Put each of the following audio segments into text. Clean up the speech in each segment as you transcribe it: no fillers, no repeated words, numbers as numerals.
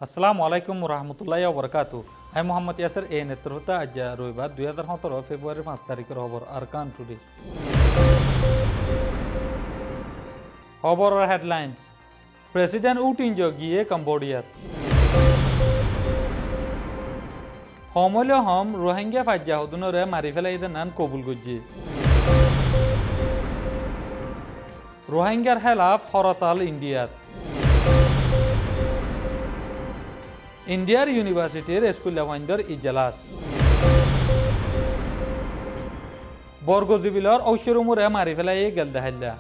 আসসালামু আলাইকুম রহমতুল্লাহ বরকাতু। আমি মোহাম্মদ ইয়াসের এই নেতৃত্বে আজ রবিবার 2017 ফেব্রুয়ারি 5 তারিখের খবর আরকান টুডে। খবরের হেডলাইন: প্রেসিডেন্ট উ টিনজো গিয়ে কম্বোডিয়াত। সমল হম রোহিঙ্গা ফাজ্জা হদুনরে মারি ফেলাই নান কবুল গজ্জি। রোহিঙ্গার হেলাফ হরতাল ইন্ডিয়াত। ইন্ডিয়ার ইউনিভার্সিটির স্কুল বন্ধর ইজলাস। বর্গজীবিলর ঐশ্বরমুরে মারি ফেলাই গেল দেখাইলা।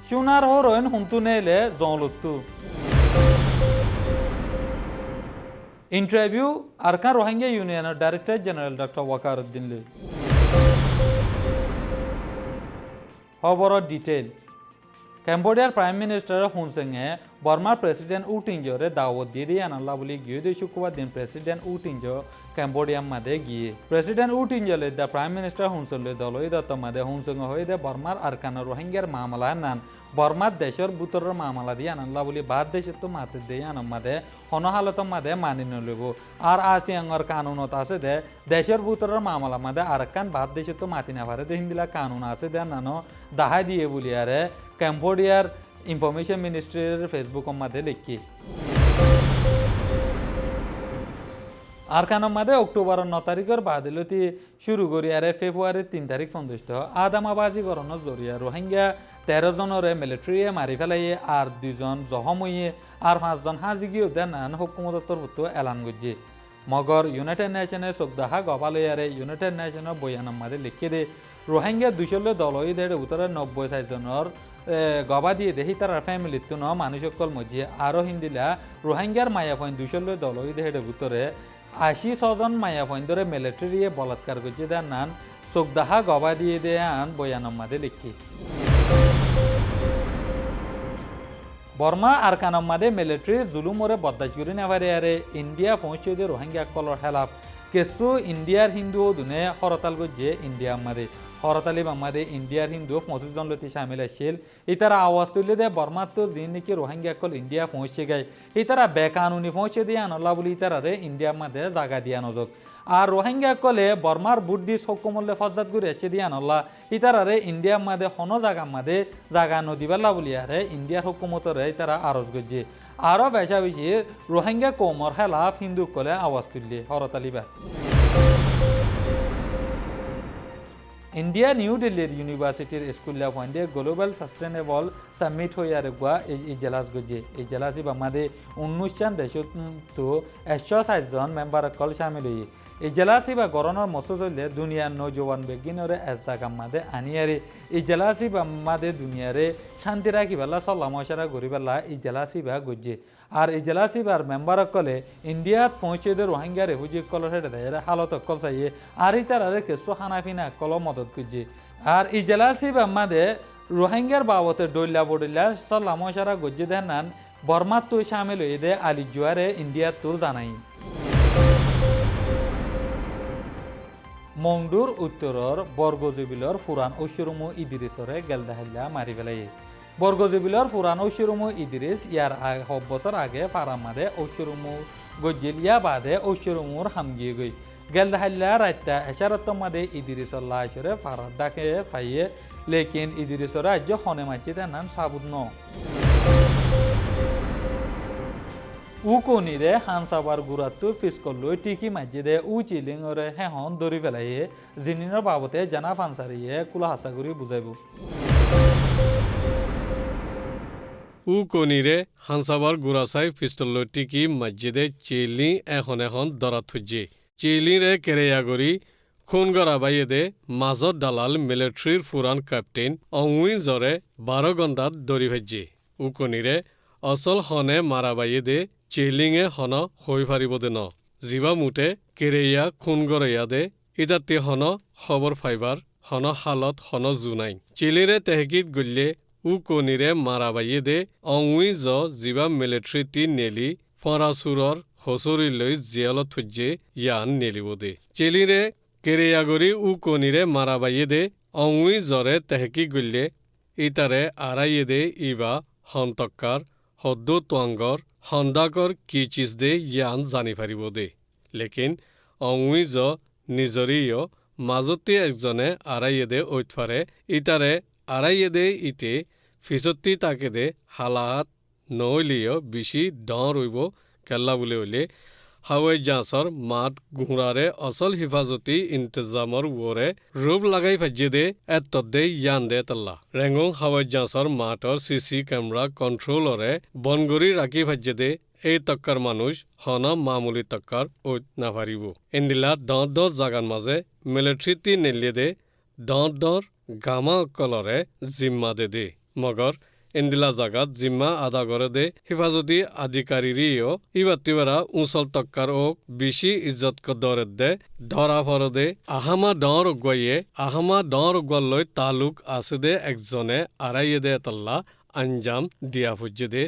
সোনার হরইন হুন্তু নেলে জলুত্তু। ইন্টারভিউ আরকান রোহিঙ্গা ইউনিয়নের ডাইরেক্টর জেনারেল ডক্টর ওয়াকারউদ্দিন লি। খবরের ডিটেইল: কম্বোডিয়ার প্রাইম মিনিস্টার হুন সেংয়ে বর্মার প্রেসিডেন্ট উ টিনজোরে দাওয়াত দিয়ে আনাল্লা বলে গিয়ে শুক্রবার দিন প্রেসিডেন্ট উ টিনজো কম্বোডিয়ার মাঝে গিয়ে প্রেসিডেন্ট উ টিনজোলে দ্য প্রাইম মিনিস্টার হুনসলে দলই দত্ত মাঝে হুনসঙ্গ হয়ে দে বর্মার আরকান রোহিঙ্গার মামলা নান বর্মার দেশের বুতরের মামলা দিয়ে আনাল্লা বলে বাদ দেশের তো মাতে দিয়ে আনার মাঝে হনহালত মাঝে মানি নলব আর আসিয়াঙ্গর কানুনত আছে দে দেশের বুতরের মামলা মাঝে আরকান বাদ দেশের তো মাতি না পারে হিন্দিলা কানুন আছে দে নানো দাহাই দিয়ে বলি আরে কম্বোডিয়ার ইনফরমেশন মিনিস্ট্রির ফেসবুকের মাঝে লিখি। আরকানের মাঝে অক্টোবর 9 তারিখের বাদিলতি শুরু করি আরে ফেব্রুয়ারির 3 তারিখ পর্যন্ত আদামাবাজি করণের জরিয়া রোহিঙ্গা 13 জনরে মিলিটারিয়ে মারি ফেলাইয়ে আর 2 জন জখম হইয়ে আর 5 জন হাজি গিয়ে দেন হুকুমতর ভুতো এলান করছে। মগর ইউনাইটেড নেশনের চোখদাহা গবালয়ারে ইউনাইটেড নেশনের বয়ানের মাঝে লিখে দে রোহিঙ্গা 200 দলই দেড় উত্তরে 90 জনের গবা দিয়ে দেখি তার ফ্যামিলির তো মানুষকল মধ্যে আরও হিন্দিলা রোহিঙ্গার মায়া ফইন 200 দলই দেড় উত্তরে 86 জন মায়া ফইন ধরে মিলিটারিয়ে বলাৎকার করছে দেন নান চোখদাহা গবা দিয়ে দেয় আন বয়ানের মাঝে লিখি। বর্মা আরকানের মাঝে মিলিটারি জুলুমরে বদাস করে নেভারে আরে ইন্ডিয়া পৌঁছে দিয়ে রোহিঙ্গা কলর হেলাফ কেসু ইন্ডিয়ার হিন্দু দুনে হরতাল করছে ইন্ডিয়ার মাঝে হরতালি বামাদে ইন্ডিয়ার হিন্দু 25 জন লতি সামিল আসছিল। ইতারা আওয়াজ তুলে দেয় বর্মার তো যিনি নাকি রোহিঙ্গা কল ইন্ডিয়া পৌঁছে গায় ইতারা বেকানুনি পৌঁছে দিয়ে আনলা বলে ইতারারে ইন্ডিয়ার মাঝে জায়গা দিয়ে নজক আর রোহিঙ্গা কলে বর্মার বুদ্ধিস হকুমল্লে ফজাত করে এসে দিয়ে আনলা ইতারারে ইন্ডিয়ার মাঝে হন জায়গার মাঝে জায়গা নদীবেলা বলি আরে ইন্ডিয়ার হুকুমতরে ইতারা আরজ করছে আরও বেশা বেশি রোহিঙ্গা কৌমর হেলাফ হিন্দু কলে আওয়াজ তুললে হরতালিবা। ইন্ডিয়া নিউ দিল্লির ইউনিভার্সিটির স্কুল পয়েন্টে গ্লোবাল সাস্টেনেবল সামিট হয়ে আর গুয়া ইজলাস গজে ইজলাসি বামাদে 19 দেশ তো 160 জন মেম্বার কল সামিল হয়ে ইজলাসি বা গরনের মসুদ হইলে দুনিয়ার নৌজওয়ান বেগিনরে এজাগাম মাদে আনিয়ারে ইজলাসি বামাদে দুনিয়ারে শান্তি রাখি বেলা সল্লা মশারা গড়ি বেলা ইজলাসি বা গজে আর ইজলাসি বার মেম্বার কলে ইন্ডিয়াত পৌঁছে দে রোহিঙ্গা রেফিউজি কলর হেঁটে দেয় হালত কল চাইয়ে আর ইতারে কেসু হানাফিনা কল মদত করছে আর ইজলাসি বামাদে রোহিঙ্গার বাবতে ডইলা বডইলা সল্লা মশারা গজ্জে দেন নান বর্মার তুই সামিল হয়ে দে আলি জুয়ারে ইন্ডিয়ার তোর জানাই। মংডুর উত্তরের বর্গজুবিলর ফুরান ঐশ্বরমু ইদিরিসরে গেলদাহিল্লা মারি ফেলাই বর্গজুবিলর ফুরান ঐশ্বরমু ইদিরিস ইয়ার 6 বছর আগে ফারাম মাদে ঐশ্বরমু গজ্জিল ইয়া বাদে ঐশ্বরমুর হামগিয়ে গই গেলদাহিল্লা রাইতা এশারত মাদে ইদিরিসর লাইসরে ফারার ডাকে পাইয়ে লেকিন ইদিরিসর রাজ্য হনে মাইছে নাম সাবুদ ন উকনিরে হানসাবার গুরাত্তু ফিসকল্লই টিকি মাঝে উ চিলিংরে হেহন দরি ফেলাইয়ে জিনিনের বাবতে জানা ফানসারিয়ে কুলা হাসাগুড়ি বুঝাইব। উকনিরে হানসাবার গুরাসাই ফিসকল্লই টিকি মাঝে চিলি এখন দরা থুজে চিলিরে কেরেয়াগরি খুন গড়া বাইয়ে দে মাজত দালাল মিলিটারির ফুরান ক্যাপ্টেন অংউইন জরে 12 ঘণ্টাত দরি ভাজ্যে উকনিরে অচল হনে মারা বাইয়ে দে চিলিঙে হন হৈ ফারিব দে ন জিবা মুটে কেৰেয়া খুন গড়াইয়া দে ইতাতে হন খবর ফাইবার হন হালত হন জুনাই চিলিরে তেহকিত গল্লে উ কনিরে মারাবাইয়ে দে অংউই জ জিবা মিলিটারি তি নেলি ফরাসুরর হসরিলৈ জিয়ালত থুজ্জে ইয়ান নেলিব দে চিলিরে কেরেয়াগরি উ কনিরে মারাবাইয়ে দে অংউই জরে তেহকিক গল্লে ইতারে আড়াইয়ে দে ইবা হন্তক্কার হদ্দু তোয়াঙ্গর হন্দাকর কি চিজ দে ইয়ান জানি পারিব দে লেকিন অংউই জ নিজরিও মাজতে একজনে আড়াইয়ে দে ঐতফারে ইতারে আড়াইয়ে দে ইতে ফিসত্তি তাকে দে হালাহাত নইলিও বেশি ডর রইব কেল্লা বলে হইলে হাওয়াই জাঁচর মাত গুঁড়ারে অচল হিফাজতি ইন্তজামর ওরে রূপ লাগাই ফাজ্যে দে এত্তদে ইয়ান দে তাল্লা রেঙং হাওয়াই জাঁচর মাতর সিসি ক্যামেরা কন্ট্রোলরে বনগরি রাখি ফাজ্যে দে এই তক্কার মানুষ হন মামুলি তক্কার ওই না পারিব এন্দিলা দ জাগান মাঝে মিলিটারিতি নেলিয়ে দে দর গামা অকলরে জিম্মা দে মগর এন্দিলা জাগাত জিম্মা আদা করে দে হিফাজতি আধিকারিরিও ইবাতিবারা উঁচল তক্কার ওক বেশি ইজ্জত দরে দে ধরা ফর দে আহামা ডর অগুয়ালৈ তালুক আছে দে একজনে আড়াইয়ে দে তাল্লা আঞ্জাম দিয়া ফুজ্জে দে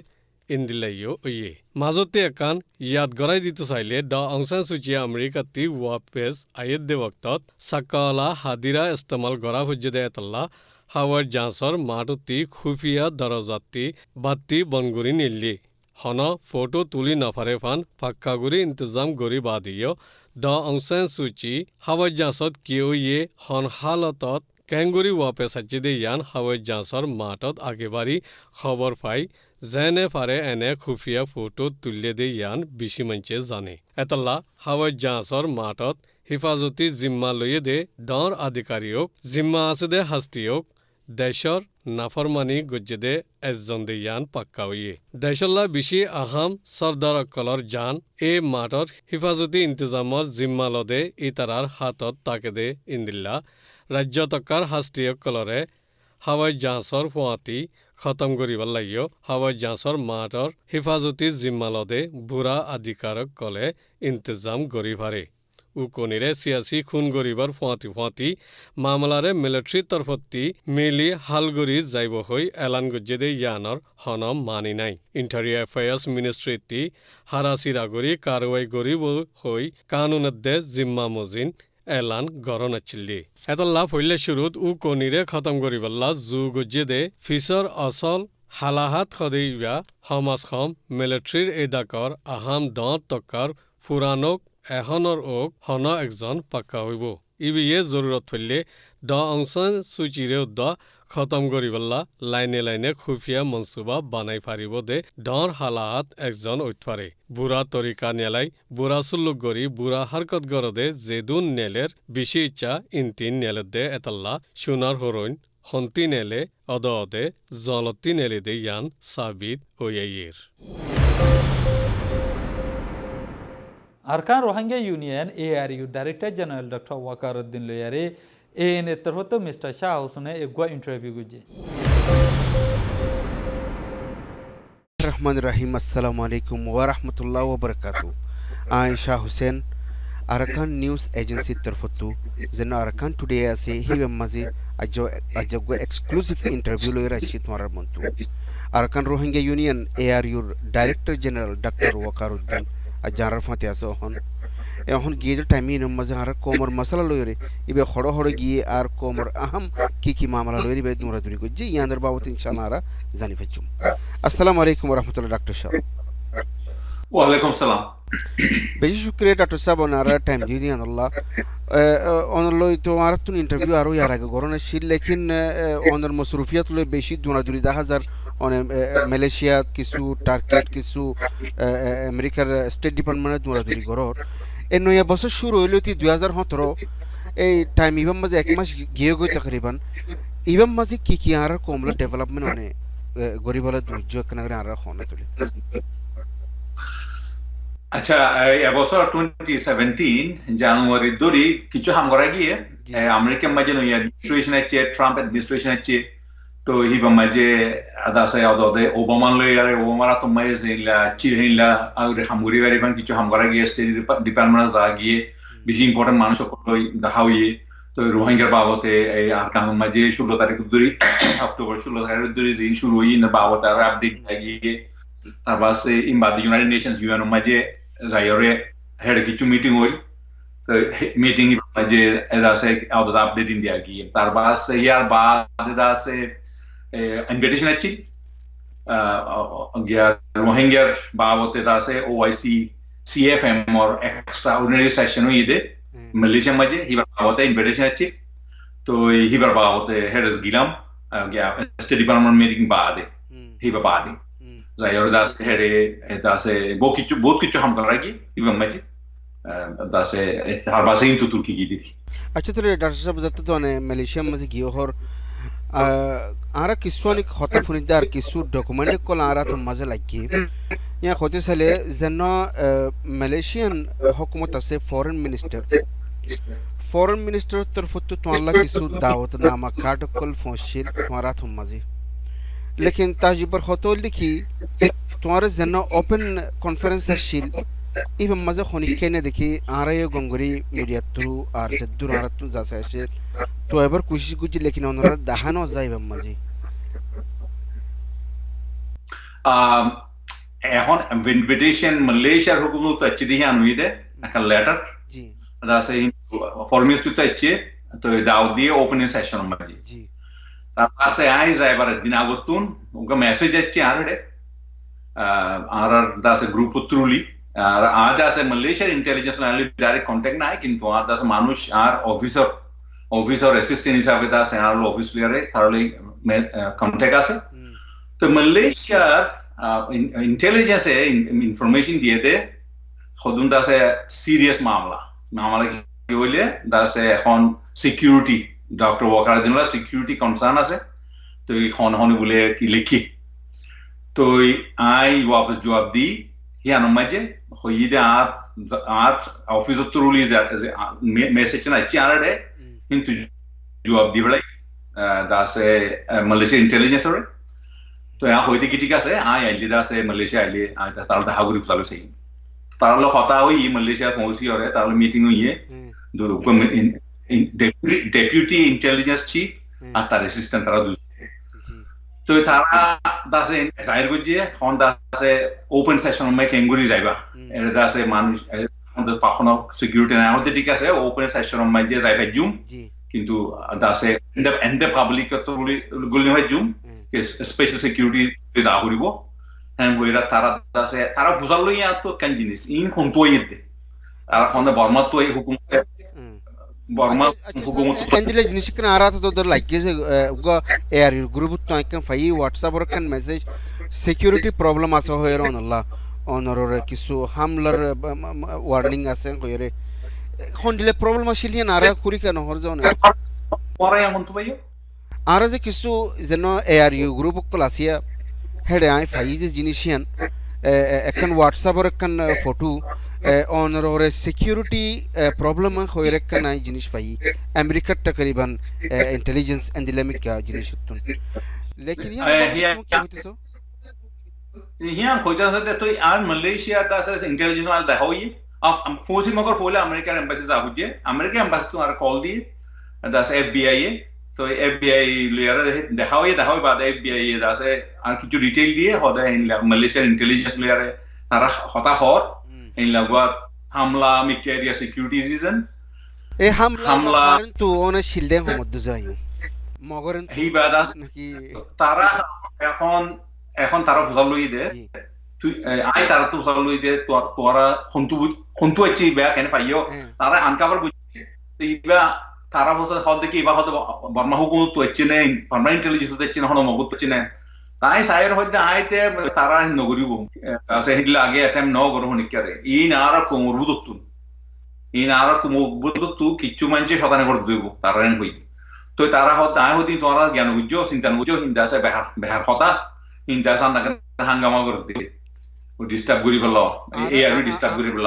ইন্দিলাইও ওয়ে মাজতে একান ইয়াদ গড়াই দিতে চাইলে অং সান সূচি আমেরিকাতি ওয়াপেজ আয়েদ দে বক্তত সাকালা হাদিরা ইস্তেমাল গড়া ফুজ্জে দে তাল্লা হাওয়ার জাঁচর মাটতি খুফিয়া দরজাতি বাতি বনগুড়ি নিল্লি হন ফটো তুলি নফারে ফান ফাক্কাগুড়ি ইন্তজাম গড়ি বাদিও অং সান সূচি হাওয়ার জাঁচত কিয় ইয়ে হন হালতত কেঙ্গুরি ওয়াপে সাজ্জে দে ইয়ান হাওয়ার জাঁচর মাটত আগেবারি খবর পাই যেনে ফারে এনে খুফিয়া ফটো তুলিয়ে দে ইয়ান বেশি মঞ্চে জানে এতলা হাওয়ার জাঁচর মাটত হিফাজতি জিম্মা লইয়ে দে ডর আধিকারিওক জিম্মা আছে দে হাস্তিওক দেশর নাফরমানি গজ্জে দে এজন দে ইয়ান পাক্কা হইয়ে দেশল্লা বেশি আহাম সর্দার অকলর জান এ মাটর হিফাজতি ইন্তজামর জিম্মা লদে ইতারার হাতত তাকে দে ইন্দিল্লা রাজ্য তক্কার হাস্তিয়ক কলরে হাওয়াই জাঁচর ফুয়াতি খতম করিবার লাগিও হাওয়াই জাঁচর মাটর হিফাজতি জিম্মা লদে বুড়া আধিকারক কলে ইন্তজাম গড়ি ফারে উকনিরে সিয়াসি খুন গরিবার ফুয়াতি মামলারে মিলিটারি তরফতি মিলি হালগরি যাইব হই এলান গজ্জে দে ইয়ানর হনম মানি নাই ইন্টারিয়ার অ্যাফেয়ার্স মিনিস্ট্রিতি হারাসিরা গরি কারওয়াই গরিব হই কানুনদ্দে জিম্মা মজিন এলান গরন আছিলি এতল্লা ফইলে শুরুত উকনিরে খতম করিবাল্লা জু গজ্জে দে ফিসর অসল হালাহাত খদিবা হমাস খম মিলিটারির এদাকর আহাম তক্কার ফুরানক এখনৰ ওক হন একজন পাক্কা হইব ইবিয়ে জৰুরত ফেললে অং সান সূচিরে খতম করিবাল্লা লাইনে খুফিয়া মনসুবা বানাই ফারিব দে ডর হালাহাত একজন উঠফারে বুড়া তরিকা নেলাই বুড়া সুল্লুক গড়ি বুড়া হারকত গড়দে জেদুন নেলের বেশি ইচ্ছা ইনতিন নেলে দে এতাল্লা সোনার হরইন হন্তি নেলে অদে জলতি নেলে দে ইয়ান সাবিত ওয়াইয়ের Arakan Rohingya Union ARU director general doctor Wakaruddin লয়ারে এনে তরফত মিস্টার শাহ হোসেনে এগুয়া ইন্টারভিউ গুজে রহমান রহিম আসসালামু আলাইকুম ওয়া রাহমাতুল্লাহি ওয়া বারাকাতুহু আই Shah Hossain Arakan news agency তরফত যেন আরকান টুডে আছে হিবে মাঝে আজগো এক্সক্লুসিভ ইন্টারভিউ লয় রাখছি তোমার মন্তু Arakan Rohingya Union ARU director general doctor Wakaruddin জানার ফাঁতে আছে এখন গিয়ে যে টাইমে মাঝে আর কোমর মশলা লইরে ইবে হড় গিয়ে আর কোমর আহম কি মামলা লইরে বে দৌড়াদৌড়ি করছে ইয়াদের বাবদ ইনশাআল্লাহ আর জানি ফেচুম আসসালামু আলাইকুম ওয়া রাহমাতুল্লাহ ডক্টর সাহেব ওয়া আলাইকুম সালাম বেশি শুক্রিয়া ডক্টর সাহেব ওনারা টাইম দিয়ে দিন আল্লাহ অনলই তো আর তুন ইন্টারভিউ আরো ইয়ার আগে গরনে শিল লেকিন অনর মসরুফিয়াত লই বেশি দৌড়াদৌড়ি 10000 মালয়েশিয়া কিছু টার্গেট কিছু আমেরিকার স্টেট ডিপার্টমেন্টের দৌড়াদৌড়ি গড়র এই নয়া বছর শুরু হইল 2017 এই টাইম ইবাম মাঝে এক মাস গিয়ে গই তাকরিবান ইবাম মাঝে কি আর কমলা ডেভেলপমেন্ট মানে গরিবলা দুর্যোগ কেন করে আর হনে তুলে আচ্ছা এবছর 2017 জানুয়ারি ধরে কিছু হামগরা গিয়ে আমেরিকার মাঝে নয়া সিচুয়েশন আছে ট্রাম্প অ্যাডমিনিস্ট্রেশন আছে তো হিবা মাঝে আদা সাই আদে ওবামা লয়ারে ওবামারা তো মাঝে জিলা চিহিলা আর হামগুরি বারিবান কিছু হামগরা গিয়ে স্টেট ডিপার্টমেন্ট যা গিয়ে বেশি ইম্পর্টেন্ট মানুষ সকল দেখা হইয়ে তো রোহিঙ্গার বাবতে এই আর কাম মাঝে 16 তারিখ ধরে অক্টোবর 16 তারিখ ধরে যে শুরু হই না বাবতে আর আপডেট লাগিয়ে তারপর সে ইমবাদি ইউনাইটেড নেশনস ইউএন মাঝে যাইরে হেড কিছু মিটিং হই তো মিটিং মাঝে এদা সে আউট আপডেট ইন্ডিয়া গিয়ে তারপর সে ইয়ার বাদ এদা সে ইনভিটেশন আছে গিয়া রোহিঙ্গার বাবতে এদা সে OIC CFM or extraordinary session হই দে মালয়েশিয়া মাঝে হিবার বাবতে ইনভিটেশন আছে তো হিবার বাবতে হেডস গিলাম গিয়া স্টেট ডিপার্টমেন্ট মিটিং বাদে হিবার বাদে যাইরে দাস হেডে দাসে বহুত কিছু হাম করাগি হিবার মাঝে দাসে হারবাসে ইনটু তুর্কি গিয়ে দিবি আচ্ছা তাহলে ডাক্তার সাহেব যত তো মালয়েশিয়া মাঝে গিয়ে হর আরা কিছু অনেক হতা ফুনিতে আর কিছু ডকুমেন্ট কল আরা তো মাঝে লাগিয়ে ইয়া হতে সালে যেন মালয়েশিয়ান হুকুমত আছে ফরেন মিনিস্টার তরফত তো তোমার কিছু দাওয়াত নামা কার্ড কল ফোনশিল তোমারা তো মাঝে लेकिन ताजिबर खतोल लिखी तुम्हारे जन ओपन कॉन्फ्रेंस शिल इब मजे खनि केने देखी आरे गंगरी मीडिया थ्रू आर से दूर आर तू जा से तो एबर कोशिश कुछ लेकिन ओनर दहानो जाइब मजे এখন ইনভিটেশন মালয়েশিয়ার হুকুমত তো আচ্ছি দিহি আনুইদে একটা লেটার জি দাসে ফরমিস্ট তো আচ্ছি তো দাও দিয়ে ওপেনিং সেশন মাঝে জি তারপরে আই যাইবার দিন আগতুন ওকে মেসেজ আছে আরডে আর দাসে গ্রুপ থ্রুলি আর আজ আছে মালয়েশিয়ার ইন্টেলিজেন্স নালি ডাইরেক্ট কন্টাক্ট নাই কিন্তু আর দাসে মানুষ আর অফিসার অ্যাসিস্ট্যান্ট হিসাবে দাসে আর অফিস লিয়ারে থারলি কন্টাক্ট আছে তো মালয়েশিয়ার ইন্টেলিজেন্সে ইনফরমেশন দিয়ে দে খদুন দাসে সিরিয়াস মামলা কি হইলে দাসে এখন সিকিউরিটি ডক্টর ওয়াকার দিনলা সিকিউরিটি কনসার্ন আছে তো হন হন বলে কি লিখি তো আই ওয়াপস জবাব দি হিয়ান মাঝে হইদে আর অফিস তো রুলিজ মেসেজ না চারডে কিন্তু জবাব দি বলাই দাসে মালয়েশিয়া ইন্টেলিজেন্স রে তো হইতে কি ঠিক আছে আই আইলি দাসে মালয়েশিয়া আইলি তাহলে হাগুরি চালু সেই তাহলে কথা হই মালয়েশিয়া পৌঁছি ওরে তাহলে মিটিং হইয়ে ডেপুটি ইন্টেলিজেন্স চিফ আর তার অ্যাসিস্ট্যান্ট তারা দুজন তো তারা দাসে জাহির করছে হন দাসে ওপেন সেশন মে কেঙ্গুরি যাইবা এটা দাসে মানুষ আমাদের পাখনো সিকিউরিটি না হতে ঠিক আছে ওপেন সেশন মে যে যাইবা জুম কিন্তু দাসে এন্ড পাবলিক তো গুলি হয় জুম স্পেশাল সিকিউরিটি যা করিব হ্যাঁ ওইরা তারা দাসে তারা ফুসাল লইয়া তো কেন জিনিস ইন কোন তোইতে আর কোন বর্মা তো এই হুকুম বর্মা হুকুমত এন্ডিলে জিনিস কেন আরা তো তোর লাগিয়েছে গো এয়ার গ্রুপ তো আইকেন ফাই হোয়াটসঅ্যাপ এর কেন মেসেজ সিকিউরিটি প্রবলেম আছে হয়র অনল্লা অনরর কিছু হামলার ওয়ার্নিং আছে কইরে হন্ডিলে প্রবলেম আসিলিয়া নারা খুরি কেন হর যাও না পরে এমন তো ভাইও আর যে কিছু যেন এয়ার গ্রুপ কল আসিয়া হেডে আই ফাই যে জিনিসিয়ান একখান হোয়াটসঅ্যাপ এর একখান ফটো অনরর সিকিউরিটি প্রবলেম হয়ে রেখা নাই জিনিস পাই আমেরিকার তকরিবান ইন্টেলিজেন্স এন্ডিলেমিক জিনিস হতুন লেকিন হিয়া কইতাছে তো আর মালয়েশিয়া দাসে ইন্টেলিজেন্স আল দেখাই ফোসি মগর ফোলে আমেরিকার এম্বাসি যা বুঝে আমেরিকা এম্বাসি তো আর কল দি দাসে এফবিআই তো এফবিআই লিয়ারে দেখাই বাদ এফবিআই দাসে আর কিছু ডিটেইল দিয়ে হদে মালয়েশিয়ার ইন্টেলিজেন্স লিয়ারে তারা হতা হর in lagwat hamla mikeria security reason e hamla তো ওনে শিলদে মধ্যে যাই মগরেন হি বাদাস নাকি তারা এখন তারা ফুসাল লই দে তুই আই তারা তো ফুসাল লই দে তোরা খন্তু আছি বে কেন পাইও তারা আনকাভার বুঝছে ইবা তারা ফুসাল হদ দেখি ইবা হদ বর্মা হুকুমত তো আছি না বর্মা ইন্টেলিজেন্স তো আছি না হন মগত আছি না তাই সাইর হইতে আইতে তারা নগরিব আছে হিলা আগে অ্যাটেম্প ন করো নিকারে ইন আর কুমরবুদতু কিচ্ছু মানছে শতানে করে দেব তারা হই তো তারা তাই হতি তোরা জ্ঞান বুঝছো চিন্তা বুঝছো হিন্দা আছে বেহার কথা হিন্দা সান না হাঙ্গামা করে দে ও ডিস্টার্ব করি বল এই আর ডিস্টার্ব করি বল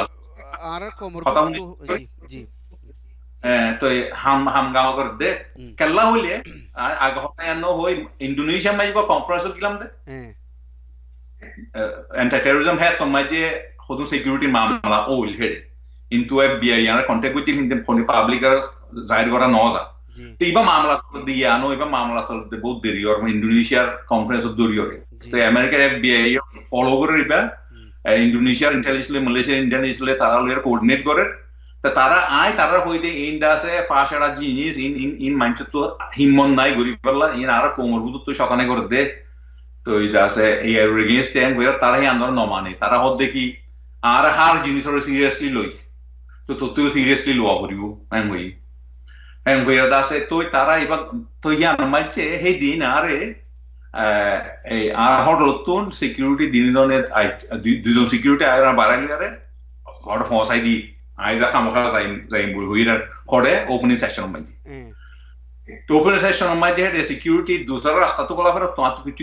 আর কুমরবুদতু জি তো হাঙ্গামা করে দে কেল্লা হইলে আগে হতায়ানো হই ইন্দোনেশিয়া মাইব কনফারেন্স কিলাম দে এন্টি টেররিজম হে তো মাঝে খুদু সিকিউরিটি মামলা ওইল হেডে কিন্তু FBI ইয়ার কন্টাক্ট করতে কিন্তু ফোনে পাবলিকের জাহির করা ন যা তো ইবা মামলা দিয়ে আনো ইবা মামলা চলতে বহুত দেরি আর ইন্দোনেশিয়ার কনফারেন্সত দৌড়ি হবে তো আমেরিকার FBI ফলো করে ইবা ইন্দোনেশিয়ার ইন্টেলিজেন্স মালয়েশিয়ার ইন্টেলিজেন্স তারা লয়ের কোঅর্ডিনেট করে তো তারা তারা হইতে ইন দাসে ফাঁসেরা জিনিস ইন মাইন্ড তো হিম্মত নাই গরিব পাল্লা ইন আর কোমর বুধ তো সকানে করে দে তো এই দাসে এই এগেইনস্ট টাইম হয়ে তারা এই আন্দোলন নমানে তারা হদ দেখি আর হার জিনিসের সিরিয়াসলি লই তো তুই সিরিয়াসলি লওয়া করিব হয়ে দাসে তো তারা এবার তো ইয়ান মাইছে সেই দিন আরে এই আর হটলতুন সিকিউরিটি দিন ধরনের দুজন সিকিউরিটি আর বাড়াইলি আরে হট ফসাই দি আইজা খামখা যাই হইরার করে ওপেনিং সেকশন মাইছে তো ওপেনিং সেকশন মাইছে হে সিকিউরিটি দুসরা রাস্তা তো গলা ফের তো কিছু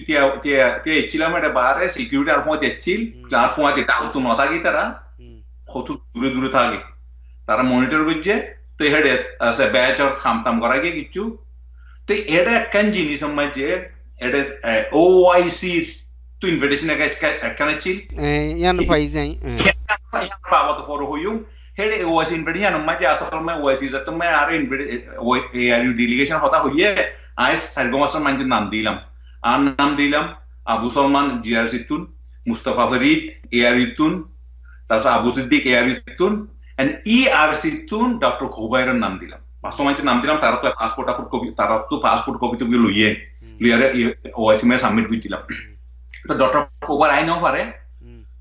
তে ছিলাম এটা বারে সিকিউরিটি আর পয়েন্ট এছিল আর পয়েন্ট তাও তো নতা কি তারা কত দূরে দূরে থাকে তারা মনিটর করছে তো হেডে আছে ব্যাচ আর খামতাম করা গিয়ে কিছু তো এটা একখান জিনিস মাইছে এটা OIC তো ইনভিটেশন একখানে ছিল ইয়ান ফাইজাই বাবা তো ফর হইউ হেডে OIC ইনভিটেশন মাইছে আসল মে OIC তো মে আর ARU ডেলিগেশন হতা হইয়ে আই সারগমাসের মাইছে নাম দিলাম আবু সলমান জিআর সিতুন মুস্তাফা ফরিদ ARU তুন তারপর আবু সিদ্দিক ARU তুন and ERC তুন ডক্টর খোবাইরের নাম দিলাম পাঁচশো মাইতে নাম দিলাম তারা তো পাসপোর্ট কপি তো লইয়ে লিয়ারে OIC মে সাবমিট কইছিলাম তো ডক্টর খোবার আই নাও পারে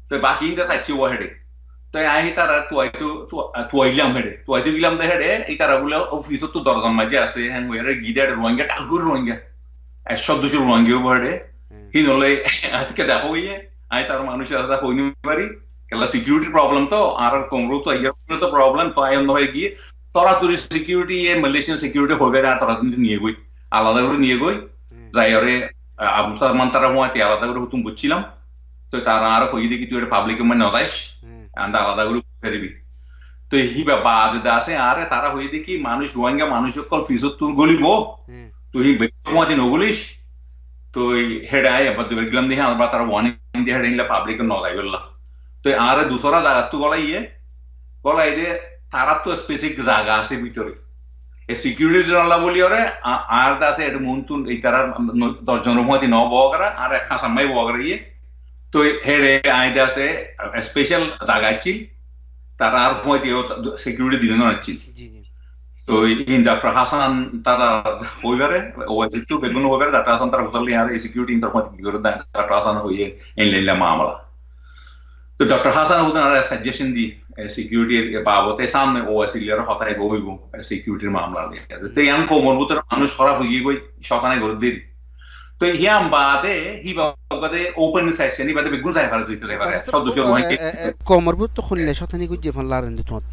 তো বাকি ইনটা সাইচি ও হেডে তো আই তারা তুইলাম হেডে তুইতে গিলাম দে হেডে এই তারা বলে অফিস তো দরদাম মাঝে আছে হ্যাঁ ওয়ারে গিডার রোহিঙ্গা টালগুর রোহিঙ্গা 100-200 রোহিঙ্গা বড়ে হি নলে আজকে দেখো ইয়ে আই তার মানুষের কথা কইনি পারি কেলা সিকিউরিটি প্রবলেম তো আর কোমরো তো ইয়া তো প্রবলেম তো আই অন্য হয়ে গিয়ে তোরা তুই সিকিউরিটি এ মালয়েশিয়ান সিকিউরিটি হবে না তোরা কিন্তু নিয়ে গই আলাদা করে নিয়ে গই যাই আরে আবু সালমান তারা মোয়াতে আলাদা করে তুমি বুঝছিলাম তো তারা আর কই দেখি তুই এটা পাবলিক মানে না যাইস আন্দা আলাদা করে ফেরবি তো হিবা বাদ দাসে আরে তারা হই দেখি মানুষ রোহিঙ্গা মানুষ কল ফিজত তুই গলিব তুই বেকমাতে নগলিস তো হেডাই আবার দেবে গেলাম দেখি আমরা তারা ওয়ার্নিং দিয়ে হেডাইলা পাবলিক না যাইবলা তো আরে দুসরা জায়গা তো গলাই দিয়ে তারা তো স্পেসিফিক জায়গা আছে ভিতরে এই সিকিউরিটি জানলা বলি ওরে আর দাসে এটা মন্তুন এই তারা 10 জনের মধ্যে 9 বগরা আর খাসামাই বগরা ইয়ে তো হেডে আই দাসে স্পেশাল জায়গা ছিল তারা আর মধ্যে সিকিউরিটি দিন না ছিল তো ইন ডক্টর হাসান তারা ওইবারে OIC তো বেগুন ওইবারে ডক্টর হাসান তারা বললি আর এই সিকিউরিটি ইন্টারনেট কি করে ডক্টর হাসান হইয়ে এই লেলা মামলা তো ডক্টর হাসান ওদের সাজেশন দি সিকিউরিটির বাবতে সামনে OIC লিয়ার হতায় গইব সিকিউরিটির মামলা নিয়ে তো ইয়াম কোমরবুতের মানুষ খারাপ হয়ে গই সকানে গড় দিই তো ইয়াম বাদে হিবাগতে ওপেন সেকশন বাদে বেগুন যাই পারে দুইটা যাই পারে সব দুশো রোহিঙ্গা কোমরবুত তো খুললে শতানি গুজে ফন লারেন তোমার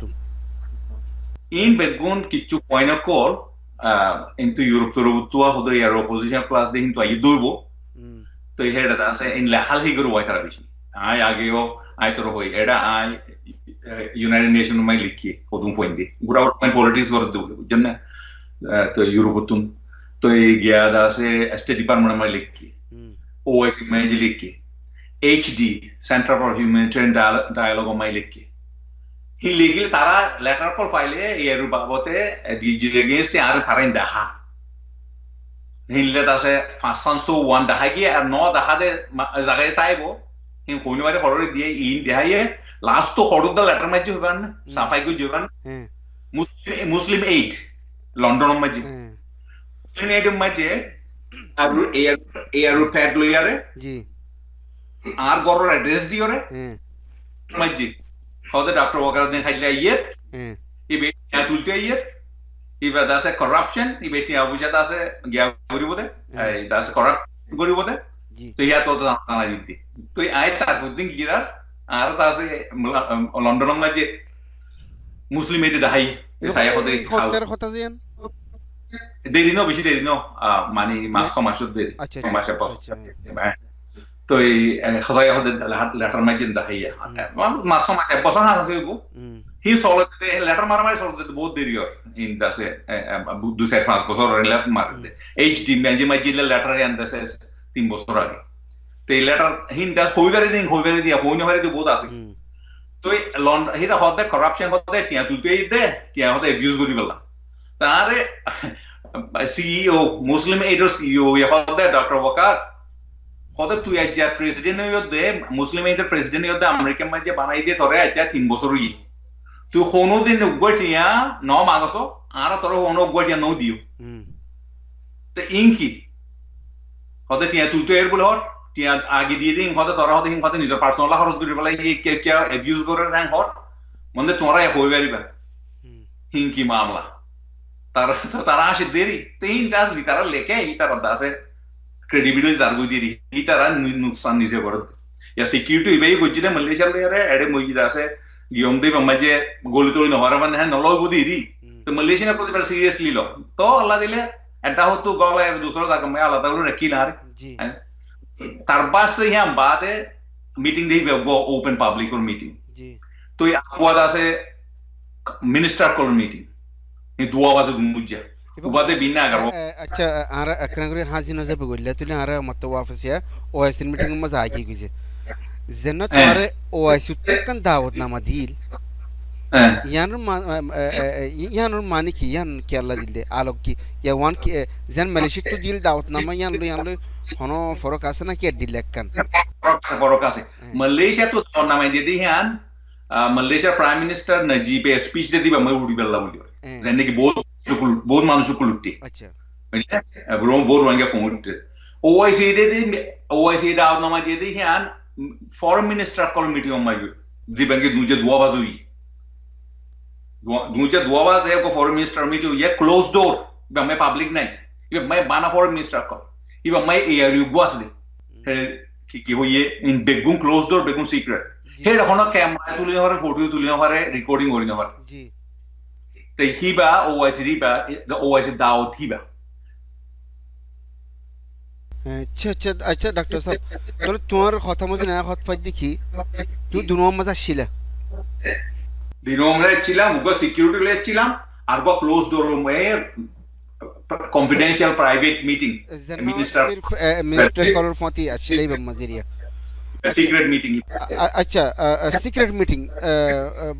in begun kichu point of call into Europe to rubutua hodo ya opposition plus de into ayi durbo to heda da se in la hal higuru wa tarabishi ai ageo ai toro hoi eda ai United Nations mai likki hodum foindi gura point politics gor du janna to Europe tun to e gya da se State Department mai likki OIC mai likki HD Center for Humanitarian Dialogue mai likki Illegally তারা letter call ফাইলে এর বাবতে DG against আর ফারাইন দেখা হিললে তাসে 501 দেখা গিয়ে আর 9 দেখা দে জায়গায় তাইবো হিম কোইনবারে হররে দিয়ে in দেখাইয়ে last তো হরুদা লেটার মাঝে হবেন সাফাই কই যাবেন মুসলিম 8 লন্ডন মাঝে মুসলিম 8 মাঝে আর এয়ার প্যাড লইয়ারে জি আর গরর অ্যাড্রেস দিওরে মাঝে How the doctor walk out and a year? He bet a year. If that's a corruption, he bet Abuja does a Gavuri with it. That's corrupt Guri with it. So he had told the analytic. So I thought would think here are that's a London magic Muslim made the high. They didn't know which they didn't know money must so much of the much about. তো এই খাজাই হদে letter মাইজেন দাহাইয়া মাস মাস এক বছর হাসা হইব হি সলতে letter মারমাই সলতে বহুত দেরি হয় ইন দাসে 2-5 বছর লেটার মারতে HD মাইজে মাইজে লেটার এন্ড দাসে 3 বছর আগে তো এই লেটার হিন দাস হইবারে দিয়া হইনে হইরে বহুত আছে তো লন্ডন হিটা হতে করাপশন হতে টিয়া তুলতে দে টিয়া হতে অ্যাবিউজ করি বললাম তারে সিইও মুসলিম এইডর সিইও হতে ডক্টর ওয়াকার হতে তুই আজ প্রেসিডেন্ট হইতে মুসলিম এইডর প্রেসিডেন্ট হইতে আমেরিকান মাঝে বানাই দিয়ে তোরে আজ 3 বছর হই তুই কোনো দিন উগটিয়া ন মাগছো আর তোর কোনো উগটিয়া ন দিও তো ইনকি হতে টিয়া তুলতে এর বলে হট টিয়া আগে দিয়ে দিন হতে তোরা হতে হতে নিজের পার্সোনাল খরচ করি বলে এই কে কে অ্যাবিউজ করে রাং হট মনে তোরা হই পারিবা হিংকি মামলা তারা আসে দেরি তো ইন্টাস তারা লেখে তারা দাসে ক্রেডিবিলিটি জারগু দিরি তারা নুকসান নিজে করে या सिक्युरिटी इबे गुजिदे मलेशिया ले रे एडे मोइदा से गियोमदे बम्माजे गोली तो न हरमान है नलो गुदीरी तो मलेशिया को पर सीरियसली लो तो अल्लाह दिले एटा हो तो गला दूसरा का मैं अल्लाह ताला रखी ना रे जी तरबास से यहां बात है मीटिंग दी वो ओपन पब्लिक और मीटिंग जी तो ये आवादा से मिनिस्टर कॉल मीटिंग ये दुआ आवाज मुज्जा उबादे बिना अगर अच्छा आरा अकरंगरे हाजिनो जब बोलले तुले आरा मत वाफसिया ओएस मीटिंग में मजा आगी किसे जन्नत मारे ओएस तकन दावत नामा दिल यान मानी की यान के अल्लाह दिल दे आलोक की या वन की जन मलेशिया तो दिल दावत नामा यान लो हनो फरक आसना के दिल कन फरक आसे मलेशिया तो नामा दे दी यान Malaysia prime minister Najib speech दे दी मैं उड़ी बेल्ला मुली जने की बहुत মানুষ কুলুটি আচ্ছা ব্রো বোর ওয়াঙ্গে কোমুট ওআইসি দে ওআইসি দাও নামা দিয়ে দি হ্যান ফরেন মিনিস্টার কল মিটিং মাইগু দিবেঙ্গে দুজে দুয়া বাজুই দুজে দুয়া বাজে কো ফরেন মিনিস্টার মিটিং ইয়ে ক্লোজ ডোর বামে পাবলিক নাই ইবে মাই বানা ফরেন মিনিস্টার কল ইবে মাই এআরইউ গোয়াস দে কি হইয়ে ইন বেগুন ক্লোজ ডোর বেগুন সিক্রেট হে রকম ক্যামেরা তুলি হরে ফটো তুলি হরে রেকর্ডিং করি না জি the hiba OIC riba the OIC दावत hiba अच्छा डॉक्टर साहब तो तुम्हार खाता मुझे नया खात फाइद दिखी तू दोनों मजा शिला दिनों में चिला मुझे सिक्योरिटी ले चिला आरबा क्लोज डोर में confidential private meeting मिनिस्टर कॉलर फोती अच्छी नहीं बमज़रिया secret meeting अच्छा secret meeting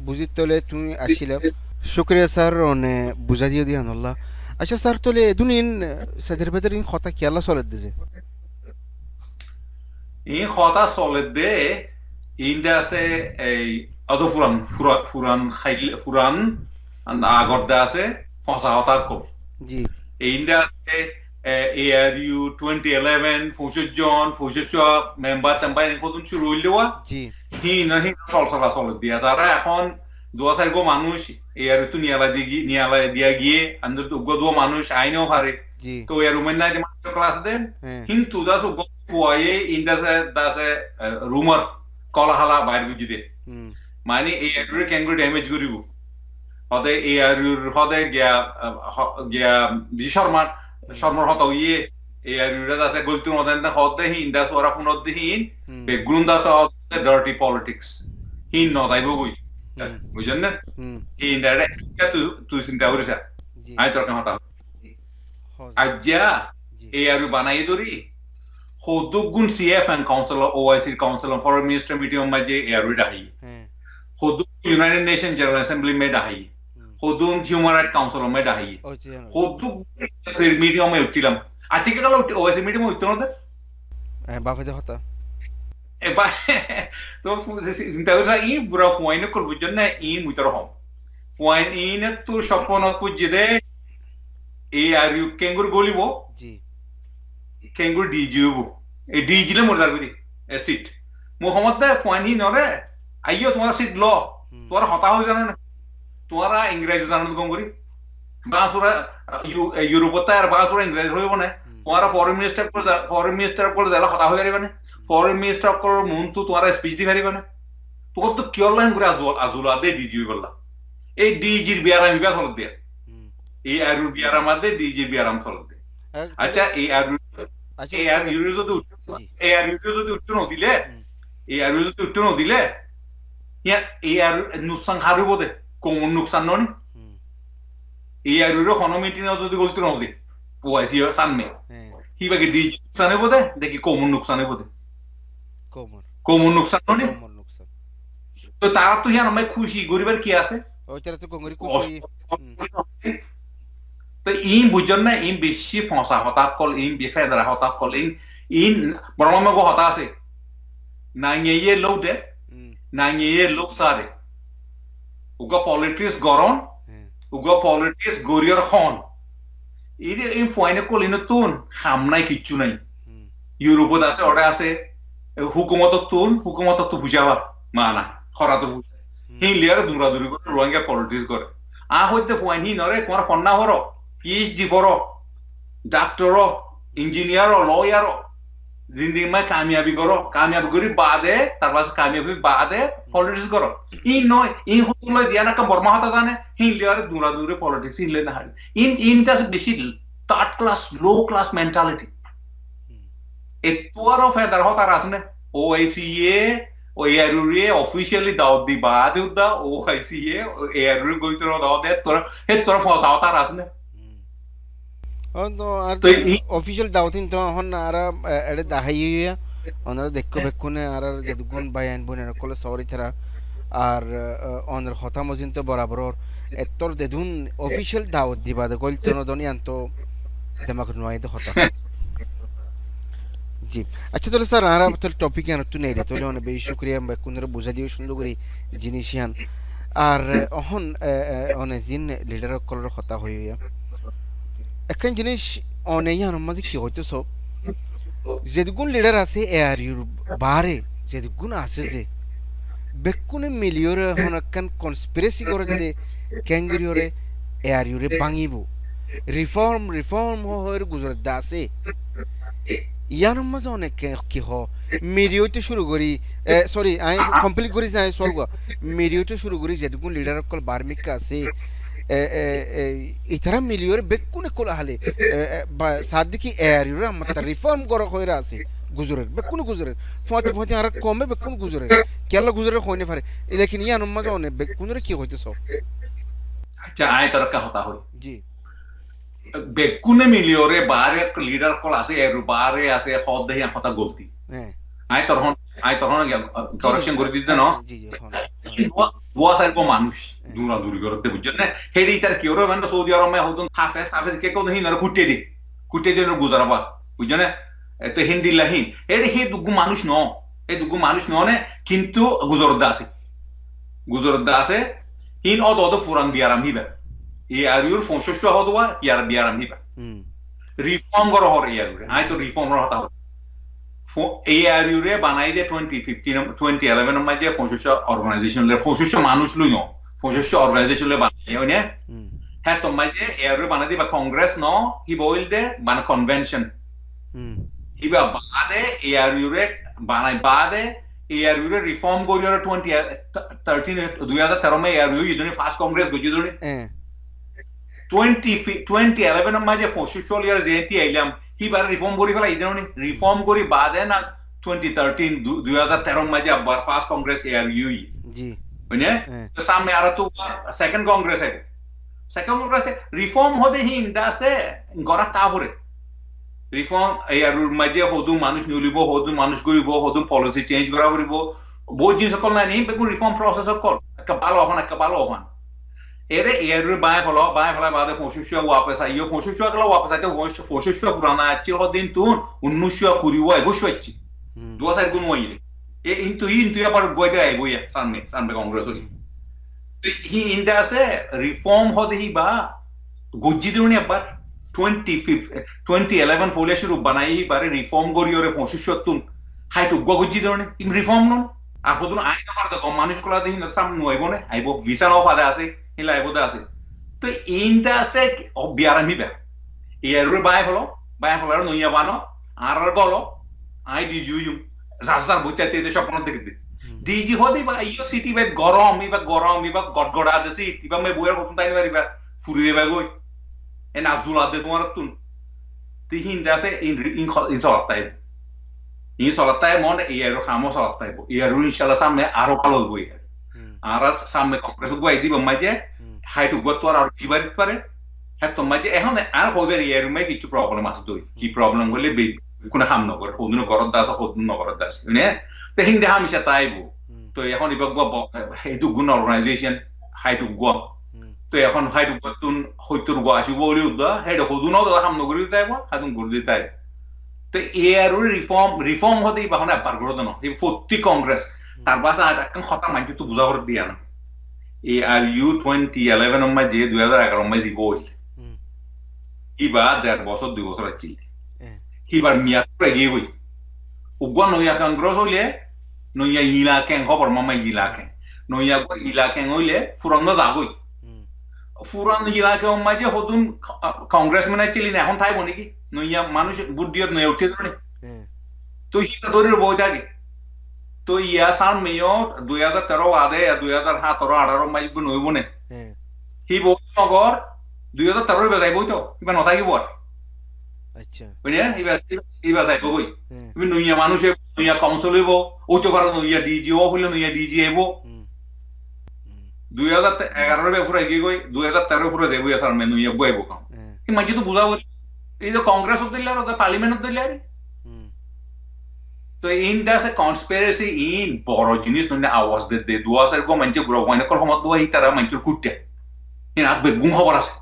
बुझी तो ले तू अच्छी ला शुक्रिया सर ने बुझा दियो दिया अल्लाह अच्छा सर तो ले दुनिन सदर बदर इन खाता क्या अल्लाह सोलत दे इन खाता सोलत दे इंदा से अदो फुरान खाइल फुरान आगरदा से फसा होता को जी इंदा से ARU 2011 फुशु जॉन फुशु मेंबर तंबाई इनको तुम शुरू हुआ जी ही नहीं सोलत दिया तारा এখন দোয়া সাইগো মানুষ এর তো নিয়ালা দিয়া গিয়ে আন্দর তো গো মানুষ আইনো পারে তো এর রুমেন না যে মাস্টার ক্লাস দেন কিন্তু দাসো গোয়ে দাসে রুমার কলাহালা বাইর বুঝি দে মানে এই এর ক্যাঙ্গু ড্যামেজ করিব হদে এই আর হদে গিয়া শর্মার হতো ইয়ে এই আর দাসে গলতি মদন হদে হিন দাস ওরা পুনর দিন বেগুন দাস ডার্টি পলিটিক্স হিন ন যাইব গই বুঝছেন না এই ইনডাইরেক্ট তুই চিন্তা করিস আই তোর কথা আজ্জা এই আর বানাই দরি হদুগুন CFM council OIC council foreign minister meeting মাঝে এই আর ডাই হদু ইউনাইটেড নেশন জেনারেল অ্যাসেম্বলি মে ডাই হদু হিউম্যান রাইট কাউন্সিল মে ডাই হদু মিটিং মে উঠিলাম আজকে কাল ওআইসি মিটিং মে উঠতো না বাফে হতা এবার তো চিন্তা করিস ই বুড়া ফুয়াইন করবো জন্য ই মুইতর হম ফুয়াইন ইন তো স্বপ্ন খুঁজে দে এই আর ইউ কেঙ্গুর গলিব জি কেঙ্গুর ডিজিব এই ডিজিলে মরদার করি এ সিট মোহাম্মদ দে ফুয়াইন ই নরে আইও তোমার সিট ল তোরা হতা হয়ে জানো না তোরা ইংরেজি জানো কম করি বাসুরা ইউরোপতে আর বাসুরা ইংরেজি হইব না তোরা ফরেন মিনিস্টার করে যারা হতা হয়ে যাবে না ফরেন মিনিস্টার কর মন তো তোরা স্পিচ দি পারিবা না তোর তো কিয় লাইন করে আজুলা দে ডিজি বললা এই ডিজির বিয়ারাম বিয়া চলত দিয়া এই আরুর বিয়ারাম দে ডিজির বিয়ারাম চলত দে আচ্ছা এই আরু যদি উঠতে নদিলে ইয়া এই আর নুকসান হারিব দে কোন নুকসান ননি এই আরুর হনমিটি যদি বলতে নদি ওআইসি সামনে হিবাকে ডিজি নুকসান হইব দে দেখি কোন নুকসান হইব দে কোমর নুকসান ননি তো তারা তো হিয়ান আমায় খুশি গরিবের কি আছে ওইটারে তো গঙ্গরি খুশি তো ইন বুঝছেন না ইন বেশি ফসা হতা call in বেফেদরা Hota call in বড়মামা গো হতা আছে না নিয়ে লোক দে না নিয়ে লোক সারে উগা পলিটিক্স গরম উগা পলিটিক্স গরিয়র খন ইন ফয়নে কল ইন তুন হামনাই কিচ্ছু নাই ইউরোপত আছে ওটা আছে হুকুমত তো বুঝাবা মানা খরা তো বুঝে হিলিয়ার দূরাদূরি করে রোহিঙ্গা পলিটিক্স করে হইতে ফয়ন হি নরে তোমার কন্যা হর পিএইচডি পড়ো ডাক্তার ইঞ্জিনিয়ার লয়ার জিন্দিগি में कामयाबी करी बादे তারপর কামিয়াবি বাদে পলিটিক্স করো ই নয় ই হতুলে দিয়া না বর্মা হতা জানে হিলিয়ার দূরাদূরি পলিটিক্স হিলে না হারি ইন টাস বেশি third class low class mentality এতুয়ারও ফেদার হতার আসনে ওআইসিএ o eruri officially daud di baad udda o ICA eruri goitro daud het tor ফসাও তার আসনে তো আর অফিশিয়াল দাওতিন তো হন আর এড়ে দাহাইয়া ওনারা দেখো বেকুনে আর যেদুগুন বায়ান বনের কলে সরি তারা আর ওনার হতা মজিন তো বরাবর এতর দেদুন অফিশিয়াল দাওত দিবা দে কইল তো নদনি আনতো দেমাক নয় তো হতা জি আচ্ছা তাহলে স্যার আর তো টপিক আন তো নেই রে তাহলে অনেক বেশি শুকরিয়া বেকুনের বুঝা দিও সুন্দর করে জিনিসিয়ান আর অহন অনেক জিন লিডার কলর হতা হইয়া এখন জিনিস অনেক মাঝে কি হইতো সব যেদুগুন লিডার আছে এয়ার ইউর বারে যেদুগুন আছে যে বেকুনে মিলিয়র হনকান কনস্পিরেসি করে যে ক্যাঙ্গরিয়রে এয়ার ইউরে ভাঙিব রিফর্ম হওয়ার গুজরাট আছে ইয়ার মাঝে অনেক কি হ মিডিয়াতে শুরু করি সরি আই কমপ্লিট করি যাই সলব মিডিয়াতে শুরু করি যেদুগুন লিডার কল বার্মিকা আছে ইতারা মিলিয়র বেকুনে কোলা হালে সাদিকি এয়ার ইউরা মাত্র রিফর্ম করা হইরা আছে গুজরাট বেকুনে গুজরাট ফতে আর কমে বেকুনে গুজরাট কেলা গুজরাট হইনে পারে লেকিন ইয়ার মাঝে অনেক বেকুনে কি হইতে সব আচ্ছা আয় তরকা হতা হই জি বেকুনে মিলিয়রে বারে লিডার কল আছে এর বারে আছে হদ দেহি কথা গলতি হ্যাঁ আয় তখন কারেকশন করে দিতে না জি জি হন দোয়া সাইড মানুষ দূরাদূরি করতে বুঝছেন না হেডি তার কি ওরা মানে সৌদি আরবে হতুন হাফেজ কে কোন হিন আর কুটে দি গুজরাবা বুঝছেন না তো হিন্দি লাহিন এডি হে দুগু মানুষ ন এই দুগু মানুষ ননে কিন্তু গুজরাত আছে হিন অদ ফুরান বিয়ারাম হিবা ই আরিউর ফংশস্য হদওয়া বিয়ারাম হিবা রিফর্ম করা হর ইয়ারুরে আই তো রিফর্ম হতা এই আরিউরে বানাই দে 2011 মাঝে ফংশস্য অর্গানাইজেশন লে ফংশস্য মানুষ লইও ফংশস্য অর্গানাইজেশন লে বানাই হইনে হ্যাঁ তো মাঝে এয়ারুরে বানাই দিবা কংগ্রেস ন হি বইল দে বানা কনভেনশন হিবা বাদে এয়ারুরে বানাই বাদে এয়ারুরে রিফর্ম করিয়র 2013 মে এয়ারু ইদনি ফার্স্ট কংগ্রেস গজি দনি 2011 মাঝে ফংশস্য ইয়ার জেতি আইলাম হিবার রিফর্ম করি ফেলা ইদনি রিফর্ম করি বাদে না 2013 মাঝে আবার ফার্স্ট কংগ্রেস এয়ারইউ জি বুঝনে তো সামনে আর তো সেকেন্ড কংগ্রেস রিফর্ম হদে হি ইন্দাসে গরা তাহরে রিফর্ম এয়ারুর মাঝে হদু মানুষ নিউলিব হদু মানুষ গরিব হদু পলিসি চেঞ্জ করা করিব বহুত জিনিস সকল নাই নি বেকু রিফর্ম প্রসেস সকল একটা ভালো হন এরে এয়ারুর বাই ফলো বাদে ফংশস্য ওয়াপস আইও ফংশস্য গলা ওয়াপস আইতে ফংশস্য পুরানা আছে হদিন তুন 1920 21 আইছি দুয়া সাইড গুন ওইলে ইনতু আবার গয়দা আইবো ইয়া সামনে কংগ্রেস হই হি ইন্দাসে রিফর্ম হদে হি বা গজ্জি দিউনি আবার 2011 ফলে শুরু বানাই বারে রিফর্ম গরিয়রে ফংশস্য তুন হাইটু গজ্জি দিউনি ইন রিফর্ম নন আর হদুন আই না পারদা কম মানুষ কলা দেহি না সামনে হইবো না আইবো ভিসা নাও পাদা আছে হিলা আইবো আছে তো ইন্দাসে বিয়ারাম হিবা এয়ারুর বাই ফলো আর নইয়া বানো আর গলো আই দি ইউম জাজার বইতাতে দেশ স্বপ্ন দেখতে ডিজি হদি বা ইও সিটি বাই গরম ইবা গড়গড়া দেসি ইবা মে বইয়ার কত তাই পারিবা ফুরিয়ে বা গই এন আজুলা দে তোমার তুন তিহিন দাসে ইন সলাতাই মন ইয়ারু খামো সলাতাই ইয়ারু ইনশাআল্লাহ সামনে আরো ভালো হইব আর সামনে কংগ্রেস গই দিব মাঝে হাইটু গতর আর জিবারিত পারে হ্যাঁ তো মাঝে এখন আর হবে ইয়ারু মে কিছু প্রবলেম আছে দই কি প্রবলেম হলে কোনো হাম নগর হদুন গরত দাস হদুন নগরত দাস নে তে হিন্দে হামিশা তাইবো তো এখন ইবাক সেইটো গুণ অর্গানাইজেশন হাইটু গোয়া তো এখন হাইটু তুন হইতুর গোয়া আসিব বলি উদ্দা হেড হদুনও দাদা হাম নগরি তাইব হাতুন গুরদি তাই তো এ আর রিফর্ম হতে বাহনা বার করে দেন এই 40 কংগ্রেস তার পাশে আর একটা কথা মানছি তো বুঝা করে দিয়া না এ আর ইউ 2011 অম্মা যে 2011 অম্মা জি বই ইবা 1.5 বছর 2 বছর আছিল হিবার মিয়াত প্রেগি হই উগwa নয়া কংগ্রেস হইলে নয়া ইলাকেন খবর মামা ইলাকেন নয়া গো ইলাকেন হইলে ফুরন্ন যাবই ফুরান ইলাকে অম্মা যে হদুন কংগ্রেসম্যান ছিলেন এখন থাইব নাকি নয়া মানুষ বুদ্ধিয়ত নয়া উঠে ধরে তো হিটা ধরে বই থাকে তো ইয়া সার মেয় 2013 আদে 2017 18 মাই গুণ হইব নে হি বই নগর 2013 বেজাই বই তো কিবা নথাকিব আচ্ছা বুঝিয়া ইবা যাইব কই তুমি নইয়া মানুষে নইয়া কাউন্সিল হইব ওইতো কারণ নইয়া ডিজিও হইলে নইয়া ডিজি হইব 2011 বে ফুরাই গই 2013 ফুরাই দেব ইয়া সার মে নইয়া বইব কাম কি মাঝে তো বুঝাবো এই যে কংগ্রেস দিলে আর পার্লামেন্ট দিলে আর তো in Das A conspiracy in বড় জিনিস নইনা আওয়াজ দে দুয়াস এর গো মানছে গ্রো ওয়াইনা কল হমত দুয়া হিতারা মানছে কুটতে ইন আত বেগুম খবর আছে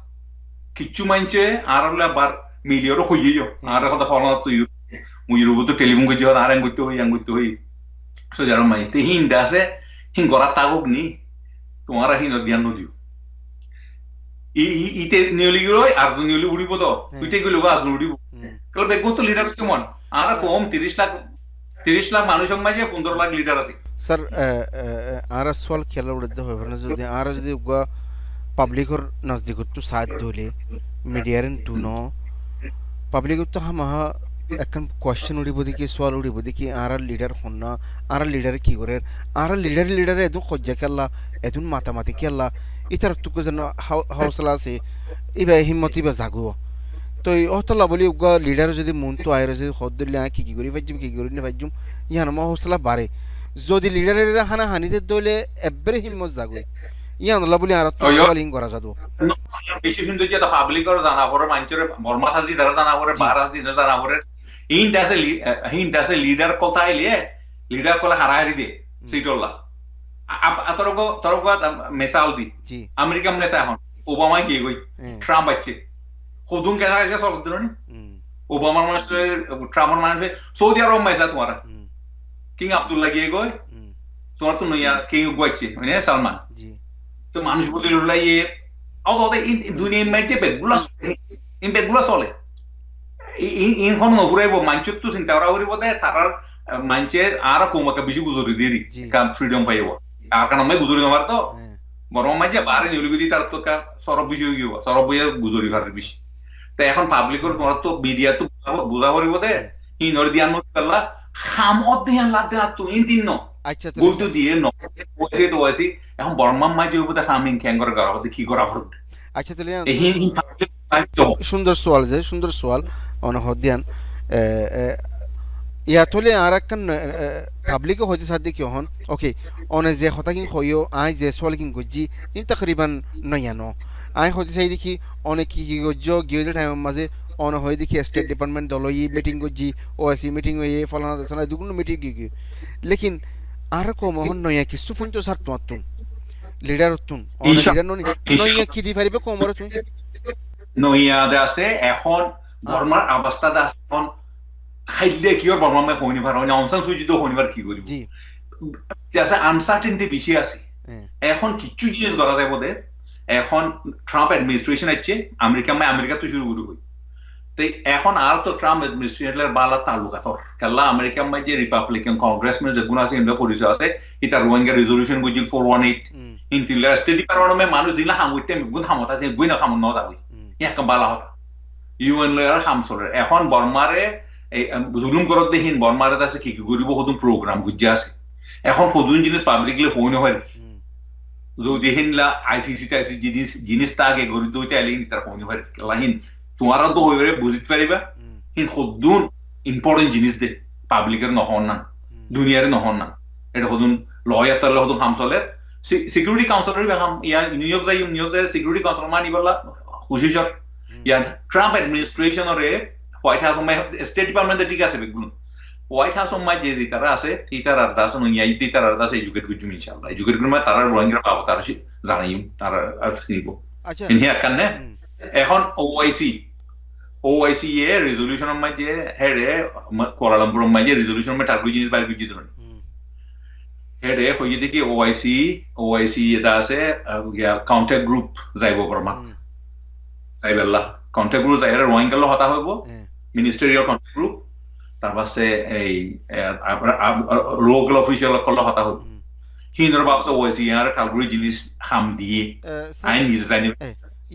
কিচ্ছু মানছে আর হলা বার মিলিয়র হইয়ো আর কথা ফলো তো মুইরুবো তো টেলিফোন কইছো আর আঙ্গুইতো হই সো যারা মাইতে হিন দাসে হিন গরা তাগুক নি তোমারা হিন ধ্যান নদিও ইতে নিউলি গই আর নিউলি উড়িব তো তুইতে গইলো আজ উড়িব কাল বেগো তো লিডার কেমন আর কম 30 লাখ মানুষ মাঝে 15 লাখ লিডার আছে স্যার আর সওয়াল খেলা উড়তে হবে না যদি আর যদি পাবলিকর নজদিকত তো সাথ ধলে মিডিয়ারেন টু নো পাবলিকত তো হামা এখন কোশ্চেন উড়িব দেখি সওয়াল উড়িব দেখি আর লিডার হন না আর লিডার কি করে আর লিডার এদু খজ্জা খেলা এদুন মাতামাতি খেলা ইতার তো যেন হাউসলা আছে ইবা হিম্মত ইবা জাগো তো অতলা বলি উগা লিডার যদি মন তো আইরে যদি হদ দিলে কি করি ভাইজুম কি করি না ভাইজুম ইয়ান মা হাউসলা বাড়ে যদি লিডারের হানা হানিতে দলে এবারে হিম্মত জাগো ইয়ান আল্লাহ বলি আর তো কলিং করা যাদো বেশি সুন্দর যে পাবলিকর জানা পরে মানচরে বর্মা সাজি দ্বারা জানা পরে বারাস দিন জানা পরে হিন দাসে লিডার কোথাইলে লিডার কোলা হারাই দে সিটল্লা তরগো মেসাল দি আমেরিকা মেসা এখন ওবামা কি কই ট্রাম্প আছে হদুন কেনা আছে সব দিন ওবামার মানুষ ট্রাম্পের মানুষ সৌদি আরব মেসা তোমার কিং আব্দুল্লাহ গিয়ে গই তোমার তো নইয়া কিং গইছে মানে সালমান তো মানুষ বুঝিল ইয়ে অত দুনিয়া মাইতে বেগুলা চলে ইনখন নঘুরাইব মাঞ্চত তো চিন্তা করা করিব দে তার মাঞ্চে আর কৌমাকে বেশি গুজরি দিয়ে কাম ফ্রিডম পাইব আর কারণ আমি গুজরি নেওয়ার তো বড় মাঝে বারে নিউলিগুদি তার তো সরব বেশি হয়ে গিয়ে সরব বইয়ে গুজরি ভার বেশি তো এখন পাবলিকর তোমার তো মিডিয়া তো বুঝা করিব দে ই নর দিয়ান মত করলা খামত দিয়ান লাগ দে তো ইন দিন ন আচ্ছা বলতো দিয়ে ন ওইছে তো ওইছি এখন বর্মা মাঝে উপরে খামিং ক্যাং করে গাওয়া কি করা ফুট আচ্ছা তাহলে সুন্দর সোয়াল অন হদিয়ান ইয়াতলে আর একখান পাবলিকও হইতে সাথে কি হন ওকে অনে যে কথা কিন হইও আই যে সোয়াল কিন গজি ইন তাকরিবান নয়ানো আই হইতে চাই দেখি অনেক কি গজ্জো গিয়ে টাইম মাঝে অন হই দেখি স্টেট ডিপার্টমেন্ট দলই মিটিং গজি ওএসি মিটিং হয়ে ফলানা দসনা দুগুন মিটিং গি লেকিন আর কো মোহন নয়া কিছু ফুনতো সার তুন লিডার তুন অন লিডার নয়া কি দি পারিবে কোমর তুই নইয়া আছে এখন বর্মার অবস্থা এখন খাইলে কিয় বর্মা মে হইনি পার না অনসান সুজি তো হইনি পার কি করিব জি আছে আনসার্টেনটি বেশি আছে এখন কিছু জিনিস করা যাবে দে এখন ট্রাম্প অ্যাডমিনিস্ট্রেশন আছে আমেরিকা তো শুরু করব তাই এখন আর তো ট্রাম্প অ্যাডমিনিস্ট্রেশনের বালা তালুকাতর কেলা আমেরিকা মে যে রিপাবলিকান কংগ্রেসম্যান যে গুণ আছে ইন্ডিয়া পরিচয় আছে এটা রোহিঙ্গা রেজলিউশন গুজিল 418 ইনটিলা স্টেট ডিপার্টমেন্টে মানুষ দিলা হামুইতে গুণ হামতা আছে গুণ হাম ন যাবি ইয়াক বালা হতা ইউএন লয়ার হামসরে এখন বর্মারে এই জুলুম করত দেহিন বর্মারে আছে কি করিব হদুন প্রোগ্রাম গুজি আছে এখন হদুন জিনিস পাবলিকলি হইন হয় যদি হিনলা আইসিসি টাইসি জিনিস তাকে গরি দইতে আইলে তার হইন হয় লাহিন তোমারা তো হইবে বুঝিত পারিবা হিন হদুন ইম্পর্টেন্ট জিনিস দে পাবলিকের নহন না দুনিয়ারে নহন না এটা হদুন লয়ার তার হদুন হামসলে সিকিউরিটি কাউন্সিলর বেহাম ইয়া নিউইয়র্ক যাই সিকিউরিটি কাউন্সিলর মানিবলা হুশিশর ইয়া ট্রাম্প অ্যাডমিনিস্ট্রেশনরে হোয়াইট হাউস মে স্টেট ডিপার্টমেন্টে ঠিক আছে বেগুন হোয়াইট হাউস মাঝে যে তারা আছে ই তারা দাস নইয়াই তি তারা দাস এডুকেট গুজুম ইনশাআল্লাহ এডুকেট গুজুম তারা রোহিঙ্গা পাবো তারা জানাইম তারা আর নিব আচ্ছা ইন হিয়া কানে এখন ওআইসি এ রেজলিউশন মাঝে হেরে কোয়ালালামপুর মাঝে রেজলিউশন মে টার্গু জিনিস বাইর গুজি ধরুন হেরে হইয়ে দেখি ওআইসি এটা আছে কাউন্টার গ্রুপ যাইব বর্মা যাইবেলা কাউন্টার গ্রুপ যাই রোহিঙ্গা হতা হইব মিনিস্টারিয়াল কাউন্টার গ্রুপ তার পাশে এই লোকাল অফিসিয়াল কল হতা হইব হিন্দর বাবদ ওআইসি আর কালগুড়ি জিনিস হাম দিয়ে আইন নিজে জানি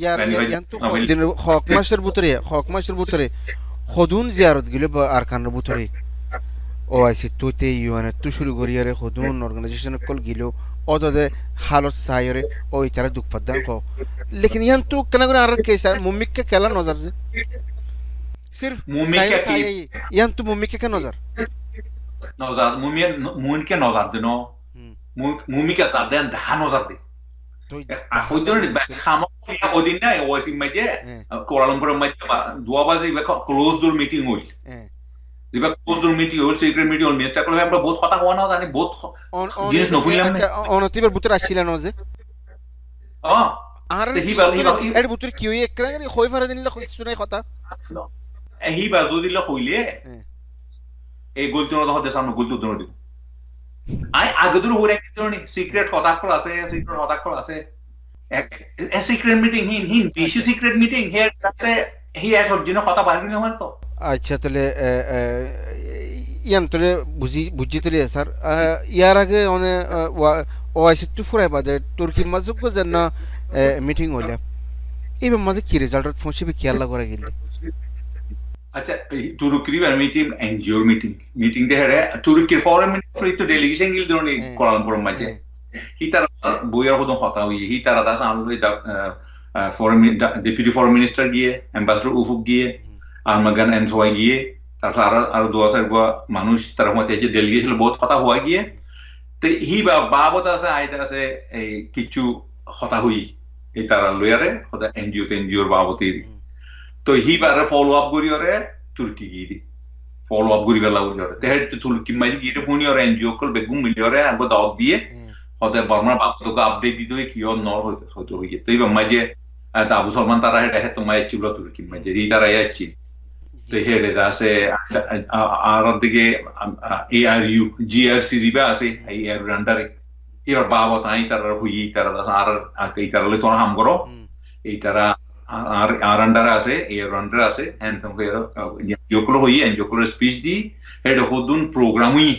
ইয়ার ইয়ান্তু হক মাসের ভিতরে হদুন জিয়ারত গিলে আরকানের ভিতরে ওআইসি তুতে ইউএন তু শুরু করি আরে হদুন অর্গানাইজেশন কল গিলো অদদে হালত সাইরে ও ইতারা দুঃখ ফদান কো লেকিন ইয়ান্তু কেন করে আর কেসা মুমিক কে কেলা নজর যে সির্ফ মুমিক কে ইয়ান্তু মুমিক কে নজর মুমিন কে নজর দেনো মুমিক কে সাদেন দা নজর দে হইদর খামো ওদিন না ওআইসি মাঝে কোয়ালালামপুর মাঝে দুয়াবাজি ক্লোজ ডোর মিটিং হইল যেবা ক্লোজ ডোর মিটিং হইল সিক্রেট মিটিং হইল মিস্টার করলে আমরা বহুত কথা হওয়া না জানি বহুত জিনিস নফুইলাম অনতিবার ভিতর আসছিল না যে আর এর ভিতর কি হই একরা হই ফারে দিনলে শুনাই কথা হিবা যদি ল কইলে এই গলতি না হতে সামনে গলতি উত্তর দিব আই আগে দূর হরে কি ধরনি সিক্রেট কথা আছে a secret meeting hin বিশি সিক্রেট মিটিং হিয়ার কাছে হি এস অরিজিনাল কথা পারবি না মানে তো আচ্ছা তাহলে ইয়ান তাহলে বুঝি তাহলে স্যার ইয়ার আগে মানে ওআইসি টু ফুরাই বাদে তুর্কি মাজুক যেন মিটিং হইলা এবার মাঝে কি রেজাল্ট ফোনশিবে কি আল্লাহ করে গেলে আচ্ছা তুর্কির মিটিং এনজিও মিটিং দে হেরে তুর্কির ফরেন মিনিস্ট্রি তো ডেলিগেশন গিল ধরনি কোয়ালালামপুর মাঝে হিতারা বইয়ার হতো হতা হইয়ে হিতারা দাস আমি ফরেন ডেপুটি ফরেন মিনিস্টার গিয়ে অ্যাম্বাসেডর উফুক গিয়ে আলমাগান এনসওয়াই গিয়ে তারপর আরো দু হাজার মানুষ তার মধ্যে যে ডেলিগেশন বহুত কথা হওয়া গিয়ে তো হি বাবদ আছে আইতা আছে এই কিছু হতা হই এই তারা লয়ারে হতা এনজিওর বাবতির তো হি বারে ফলো আপ করি ওরে তুর্কি গিয়ে ফলো আপ করি বেলা ওরে তেহের তুর্কি মাঝে গিয়ে ফোনি ওরে এনজিও কল বেগুম মিলিয়রে আগে দাওয়াত দিয়ে হতে বর্মার বাবদকে আপডেট দিতে কি ন হয়তো হইয়ে তো এবার মাঝে আবু সলমান তারা হেঁটে তোমার ছিল তুর্কি মাঝে হি তারা যাচ্ছি তো হেঁটে আছে আর দিকে ARU GRC জিবা আছে এই ARU আন্ডারে এবার বাবা তাই তারা হই তারা আর এই তারা তো হাম করো এই তারা আর আন্ডারে আছে ARU আন্ডারে আছে এন্ড তোমাকে এনজিওগুলো হই এনজিওগুলো স্পিচ দি হেঁটে হদুন প্রোগ্রামই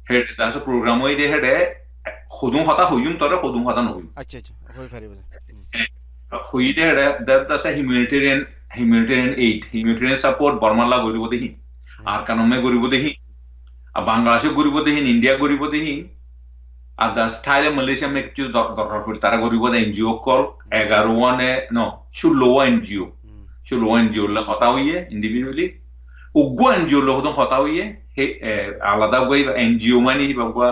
হেঁটে আছে প্রোগ্রামই দিয়ে হেঁটে খুদুম কথা হইম তরে খুদুম কথা নহইম আচ্ছা হই পারিব হই দে that that's a humanitarian support বর্মালা গরিব দেহি আর কানমে গরিব দেহি আর বাংলাদেশে গরিব দেহি ইন্ডিয়া গরিব দেহি আর দাস থাইলে মালয়েশিয়া মে কিছু দরকার পড়ে তারা গরিব দে এনজিও কল 16 এনজিও লা কথা হইয়ে ইন্ডিভিজুয়ালি উগ্র এনজিও লা হদম কথা হইয়ে আলাদা গই এনজিও মানে বাবা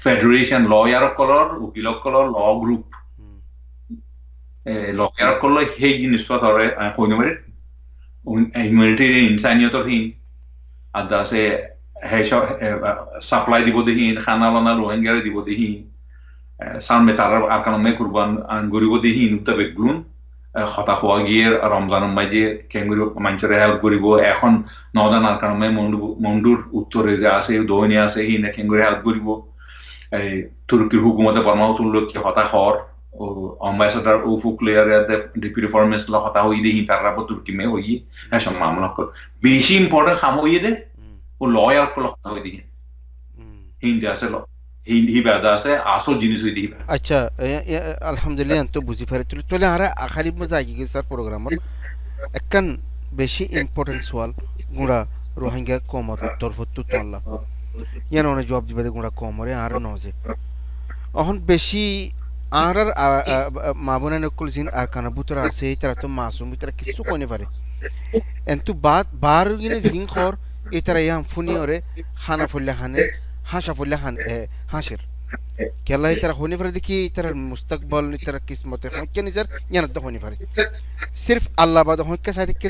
ফেডারেশন লয়ার কলর উকিল কলর ল গ্রুপ লয়ার কলর সেই জিনিস ধরে কইন মারে হিউম্যানিটেরিয়ান ইনসানিয়তর হিন আর দাসে সাপ্লাই দিব দেহি খানা বানা রোহিঙ্গার দিব দেহি সামনে তার আকানমে কুরবান গরিব দেহি নুতা বেগুন হতা হওয়া গিয়ে রমজানের মাঝে কেঙ্গুরি মানুষের হেল্প করিব এখন নদান আকানমে মন্ডুর উত্তরে যে আছে দৈনি আছে হি না কেঙ্গুরি হেল্প করিব এই তুর্কির হুকুমতে বর্মাও তুললো কি হতা হর ও অ্যাম্বাসেডর উফুক লেয়ারে ডেপুটি ফরেন মিনিস্টার হতা হই দেহি তারা তুর্কি মে হই এসব মামলা কর বেশি ইম্পর্টেন্ট খাম হইয়ে দে ও লয়ার কল হতা হই দিহি হিন্দি আছে হিন্দি বাদা আছে আসল জিনিস হই দিহি আচ্ছা আলহামদুলিল্লাহ তো বুঝি পারি তাহলে আর আখারি মজা আই গেছে স্যার প্রোগ্রামর একখান বেশি ইম্পর্টেন্ট সওয়াল গুড়া রোহিঙ্গা কমর তরফতু তোল্লা ইয়ান অনেক জবাব দিবে গুড়া কমরে আর নজে এখন বেশি আর মাবনা নকল জিন আর কানাবুতর আছে তারা তো মাসুম তারা কিছু কইনে পারে এন্তু বার গিনে জিন খর এই তারা ইয়াম ফুনি ওরে খানা ফুল্লা খানে হাসা ফুল্লা খান হাসির কেলা তারা হইনে পারে দেখি তারা মুস্তাকবল তারা কিসমতে হইকে নিজের ইয়ান তো হইনে পারে সির্ফ আল্লাহ বাদ হইকে সাথে কে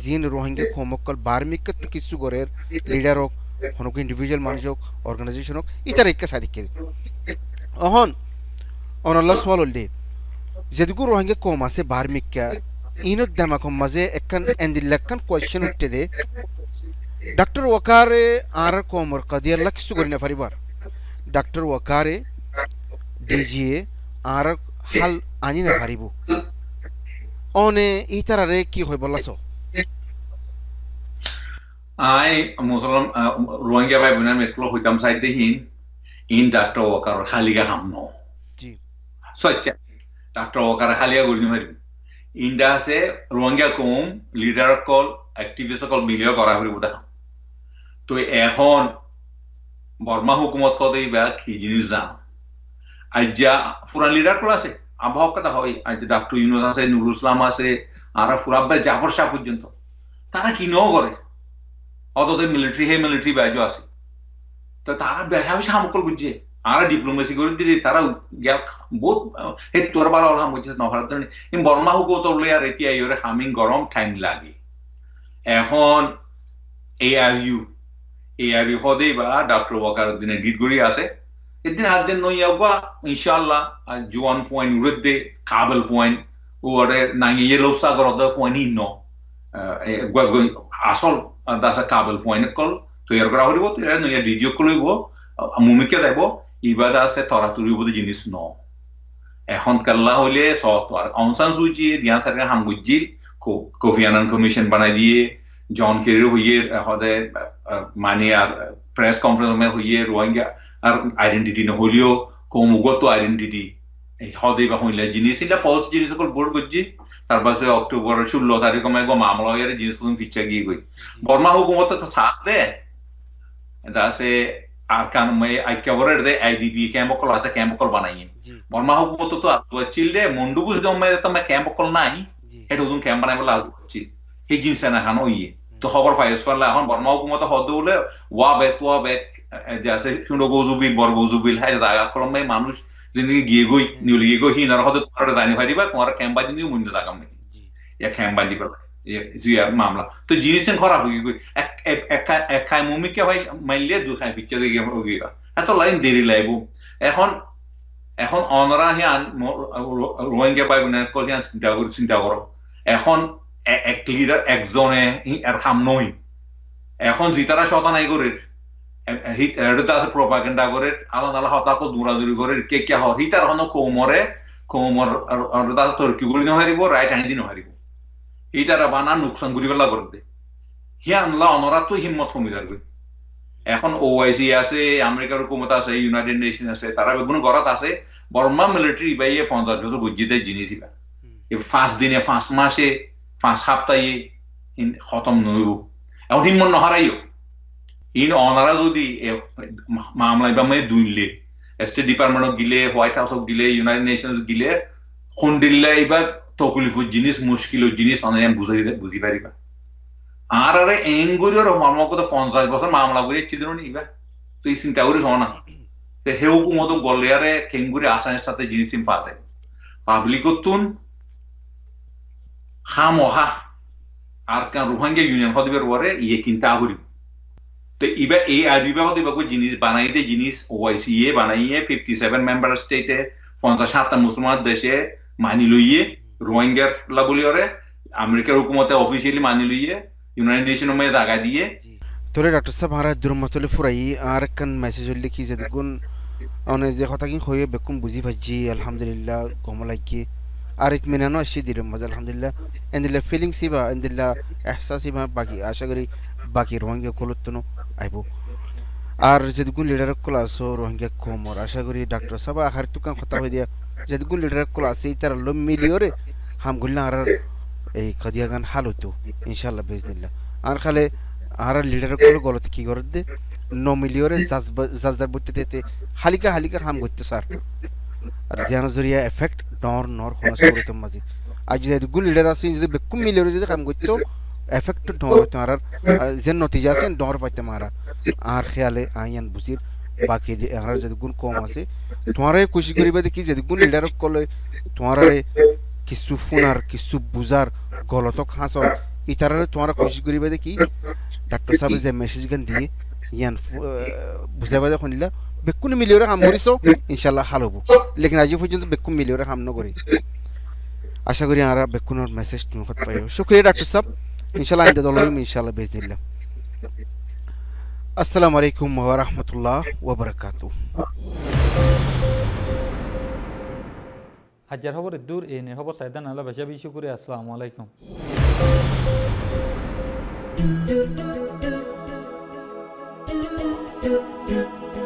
জিন রোহিঙ্গা কমকল বার্মিক কিছু গরের লিডার হোক হনক ইন্ডিভিজুয়াল মানুষ হোক অর্গানাইজেশন হোক ইতার একটা সাদিকে অহন অনাল্লাহ সওয়াল দে যেদিকু রোহিঙ্গা কম আছে বার্মিকা ইনত দামাকম মাঝে একখান এন্দিল্লাখান কোয়েশ্চেন উঠতে দে ডাক্তার ওয়াকারে আর কমর কাদিয়াল্লা কিছু করি না পারিবার ডাক্তার ওয়াকারে ডিজিএ আর হাল আনি না পারিব অনে ইতারারে কি হয় বলাছ আই মুসলমান রোহিঙ্গা ভাই বোনের মেট্রো হইতাম সাইডে ইন ডাক্তার ওয়াকার হালিগা হামনো জি সচ্চা ডাক্তার ওয়াকার হালিগা গড়ি মারি ইন্ডা আছে রোহিঙ্গা কম লিডার কল অ্যাক্টিভিস্ট কল মিলিও করা হইব দা তো এখন বর্মা হুকুমত কদেই বা কি জিনিস জান আজ্জা ফুরান লিডার কল আছে আবহাওয়া কথা হয় আজ ডাক্তার ইউনুস আছে নুরুল ইসলাম আছে আর ফুরাব্বাই জাফর শাহ পর্যন্ত তারা কি ন করে অতদের মিলিটারি ব্যাজও আছে তো তারা বেশা বেশি হামকল বুঝছে আর ডিপ্লোমেসি করে দিলে তারা বহুত হে তোর বালা হাম বুঝছে নভারত বর্মা হুকুমত উঠলে আর এতিয়া ইয়রে হামিং গরম টাইম লাগে এখন এআরইউ হদেই বা ডাক্তার ওয়াকার দিনে গীত গড়ি আছে এদিন হাত দিন নইয়াবা ইনশাআল্লাহ জোয়ান পয়েন্ট উড়ে কাবল পয়েন্ট ওরে নাঙিয়ে লোসাগর পয়েন্ট ইন্ন আসল দাসা কাবল পয়েন্ট কল তৈয়ার করা হইব তৈয়ার নইয়া ডিজিও কলইব মুমিকে যাব ইবাদা আছে তরাতুরি বলে জিনিস ন এখন কাল্লা হইলে সত আর অনসান সুচি দিয়া সারে হাম গুজিল কোফি আনান কমিশন বানাই দিয়ে জন কেরির হইয়ে হদে মানে আর প্রেস কনফারেন্স মে হইয়ে রোহিঙ্গা আর আইডেন্টিটি ন হলিও কমুগত আইডেন্টিটি হদে বা হইলে জিনিস ইলা পোস্ট জিনিস কল বোর্ড গুজি তারপরে অক্টোবর 16 তারিখ মে মামলা হইয়ে জিনিস কোন ফিচা গিয়ে গই বর্মা হুকুমত তো সাথ দে দাসে আর কান মে আইকাবরের দে আইডিবি ক্যাম্প কল আছে ক্যাম্প কল বানাইয়ে বর্মা হুকুমত তো আজওয়াচিল দে মন্ডুবুজ দমে তো মে ক্যাম্প কল নাই এটা ওদুন ক্যাম্প বানাই বলা আজওয়াচিল হে জিনিস না খানো ইয়ে তো খবর পাইছ পারলা এখন বর্মা হুকুমত হদউলে ওয়া বেক যাসে শুনো গজুবিল বড় গজুবিল হাই জায়গা কলমে মানুষ জিন্দগি গিয়ে গই নিউলি গিয়ে গই হিনার হদে তোরা জানি পারিবা তোমার ক্যাম্প বাদি নিউ মুন্ড লাগাম নাকি ইয়া ক্যাম্প বাদি পারবা জিয়া মামলা তো জিনিস খারাপ হয়ে গই এক খাই মুমিকে হয় মাইলে দু খাই পিকচারে গিয়ে গিয়া এত লাইন দেরি লাইবো এখন অনরা হিয়ান রোহিঙ্গা পাই না কলিয়ান চিন্তা করো এখন এক লিডার একজনে আর হাম নই এখন জিতারা শতানাই করে এটা আছে প্রপাগান্ডা করে আলাদা আলাদা হতাকো দৌড়াদৌড়ি করে কে কে হয় হিটার হন কোমর তর্কি করি নহারিব রাইট হাঁদি নহারিব হিটার বানা নোকসান করি পেলা করে দে হিয়ানলা অনরা তো হিম্মত কমি থাকবে এখন ওআইসি আছে আমেরিকার হুকুমত আছে ইউনাইটেড নেশন আছে তারা বেগুন গড়াত আছে বর্মা মিলিটারি বাইয়ে 50 বছর বুঝিতে জিনিস এই 5 দিনে 5 মাসে 5 সপ্তাহে খতম নইব এখন হিম্মত নহারাইও ইন অনারা যদি মামলায় বা মানে দুইলে স্টেট ডিপার্টমেন্টক গিলে হোয়াইট হাউসক গিলে ইউনাইটেড নেশনস গিলে খুন্দিল্লা এবার তকলিফুর জিনিস মুশকিল জিনিস অনেক বুঝি পারিবা আর আরে এঙ্গুরির মামলা কত 50 বছর মামলা করে ছিল নিবা তুই চিন্তা করিস না হে হুকুমত গলে আরে কেঙ্গুরি আসানের সাথে জিনিস পাচ্ছে পাবলিক তুন খামোহা আর কান রোহিঙ্গা ইউনিয়ন হদিবের ওরে ইয়ে কিনতে আগুরি তো ইবা এই আর বিভাগ দিবা কো জিনিস বানাইতে জিনিস ওআইসি বানাইয়ে 57 মেম্বার স্টেটে 57টা মুসলমান দেশে মানি লইয়ে রোহিঙ্গা লাবলি ওরে আমেরিকার হুকুমতে অফিশিয়ালি মানি লইয়ে ইউনাইটেড নেশনের মে জায়গা দিয়ে তোরে ডক্টর সাহেব হারা দুরমতলে ফুরাই আর কান মেসেজ লিখি যে গুণ অনে যে কথা কি হয়ে বেকুম বুঝি ভাজি আলহামদুলিল্লাহ কমলাইকি আর ইতমিনানো আসি দিলাম মজা আলহামদুলিল্লাহ এন্দিল্লা ফিলিংস ইবা এন্দিল্লা এহসাস ইবা বাকি আশা করি বাকি রোহিঙ্গা কলতনো আইব আর যেগুন লিডার কল আসো রোহিঙ্গা কমর আশা করি ডক্টর সাহেব আহার তুকান কথা হয়ে দিয়া যেগুন লিডার কল আসে তার লো মিলিওরে হাম গুল্লা আর এই খাদিয়া গান হাল হতো ইনশাআল্লাহ বিজনিল্লাহ আর খালে আর লিডার কল গলত কি করে দে 9 মিলিওরে জাজদার বইতে হালিকা হাম করতে স্যার আর জিয়ানো জরিয়া এফেক্ট নর হনা সরতম মাঝে আজ যেগুন লিডার আছে যদি বেকুম মিলিওরে যদি কাম করতো এফেক্ট ডর হতো আর যে নতিজা আছে ডর পাইতে মারা আর খেয়ালে আইয়ান বুঝির বাকি আর যেগুন কম আছে তোমারে খুশি করিবা দেখি যেগুন লিডার কল তোমারে কিছু ফোনার কিছু বুজার গলত খাস ইতারারে তোমার কোশিশ করিবে যে কি ডাক্তার সাহেব যে মেসেজ গান দিয়ে ইয়ান বুঝাইবা যে শুনিলা বেকুনি মিলিয়রে কাম করিছো ইনশাল্লাহ হাল হবো লেকিন আজি পর্যন্ত বেকুন মিলিয়রে কাম নকরি আশা করি আর বেকুনের মেসেজ তুমি কত পাইও শুক্রিয়া ডাক্তার সাহেব ইনশাল্লাহ আইন্দা দলম ইনশাল্লাহ বেজনিল্লাহ আসসালামু আলাইকুম ওয়া রাহমাতুল্লাহ ওয়া বারাকাতুহু হাজার খবর দূর এই নে খবর সাইদান আল্লাহ বেশা বেশি করে আসসালামু আলাইকুম do do do do do do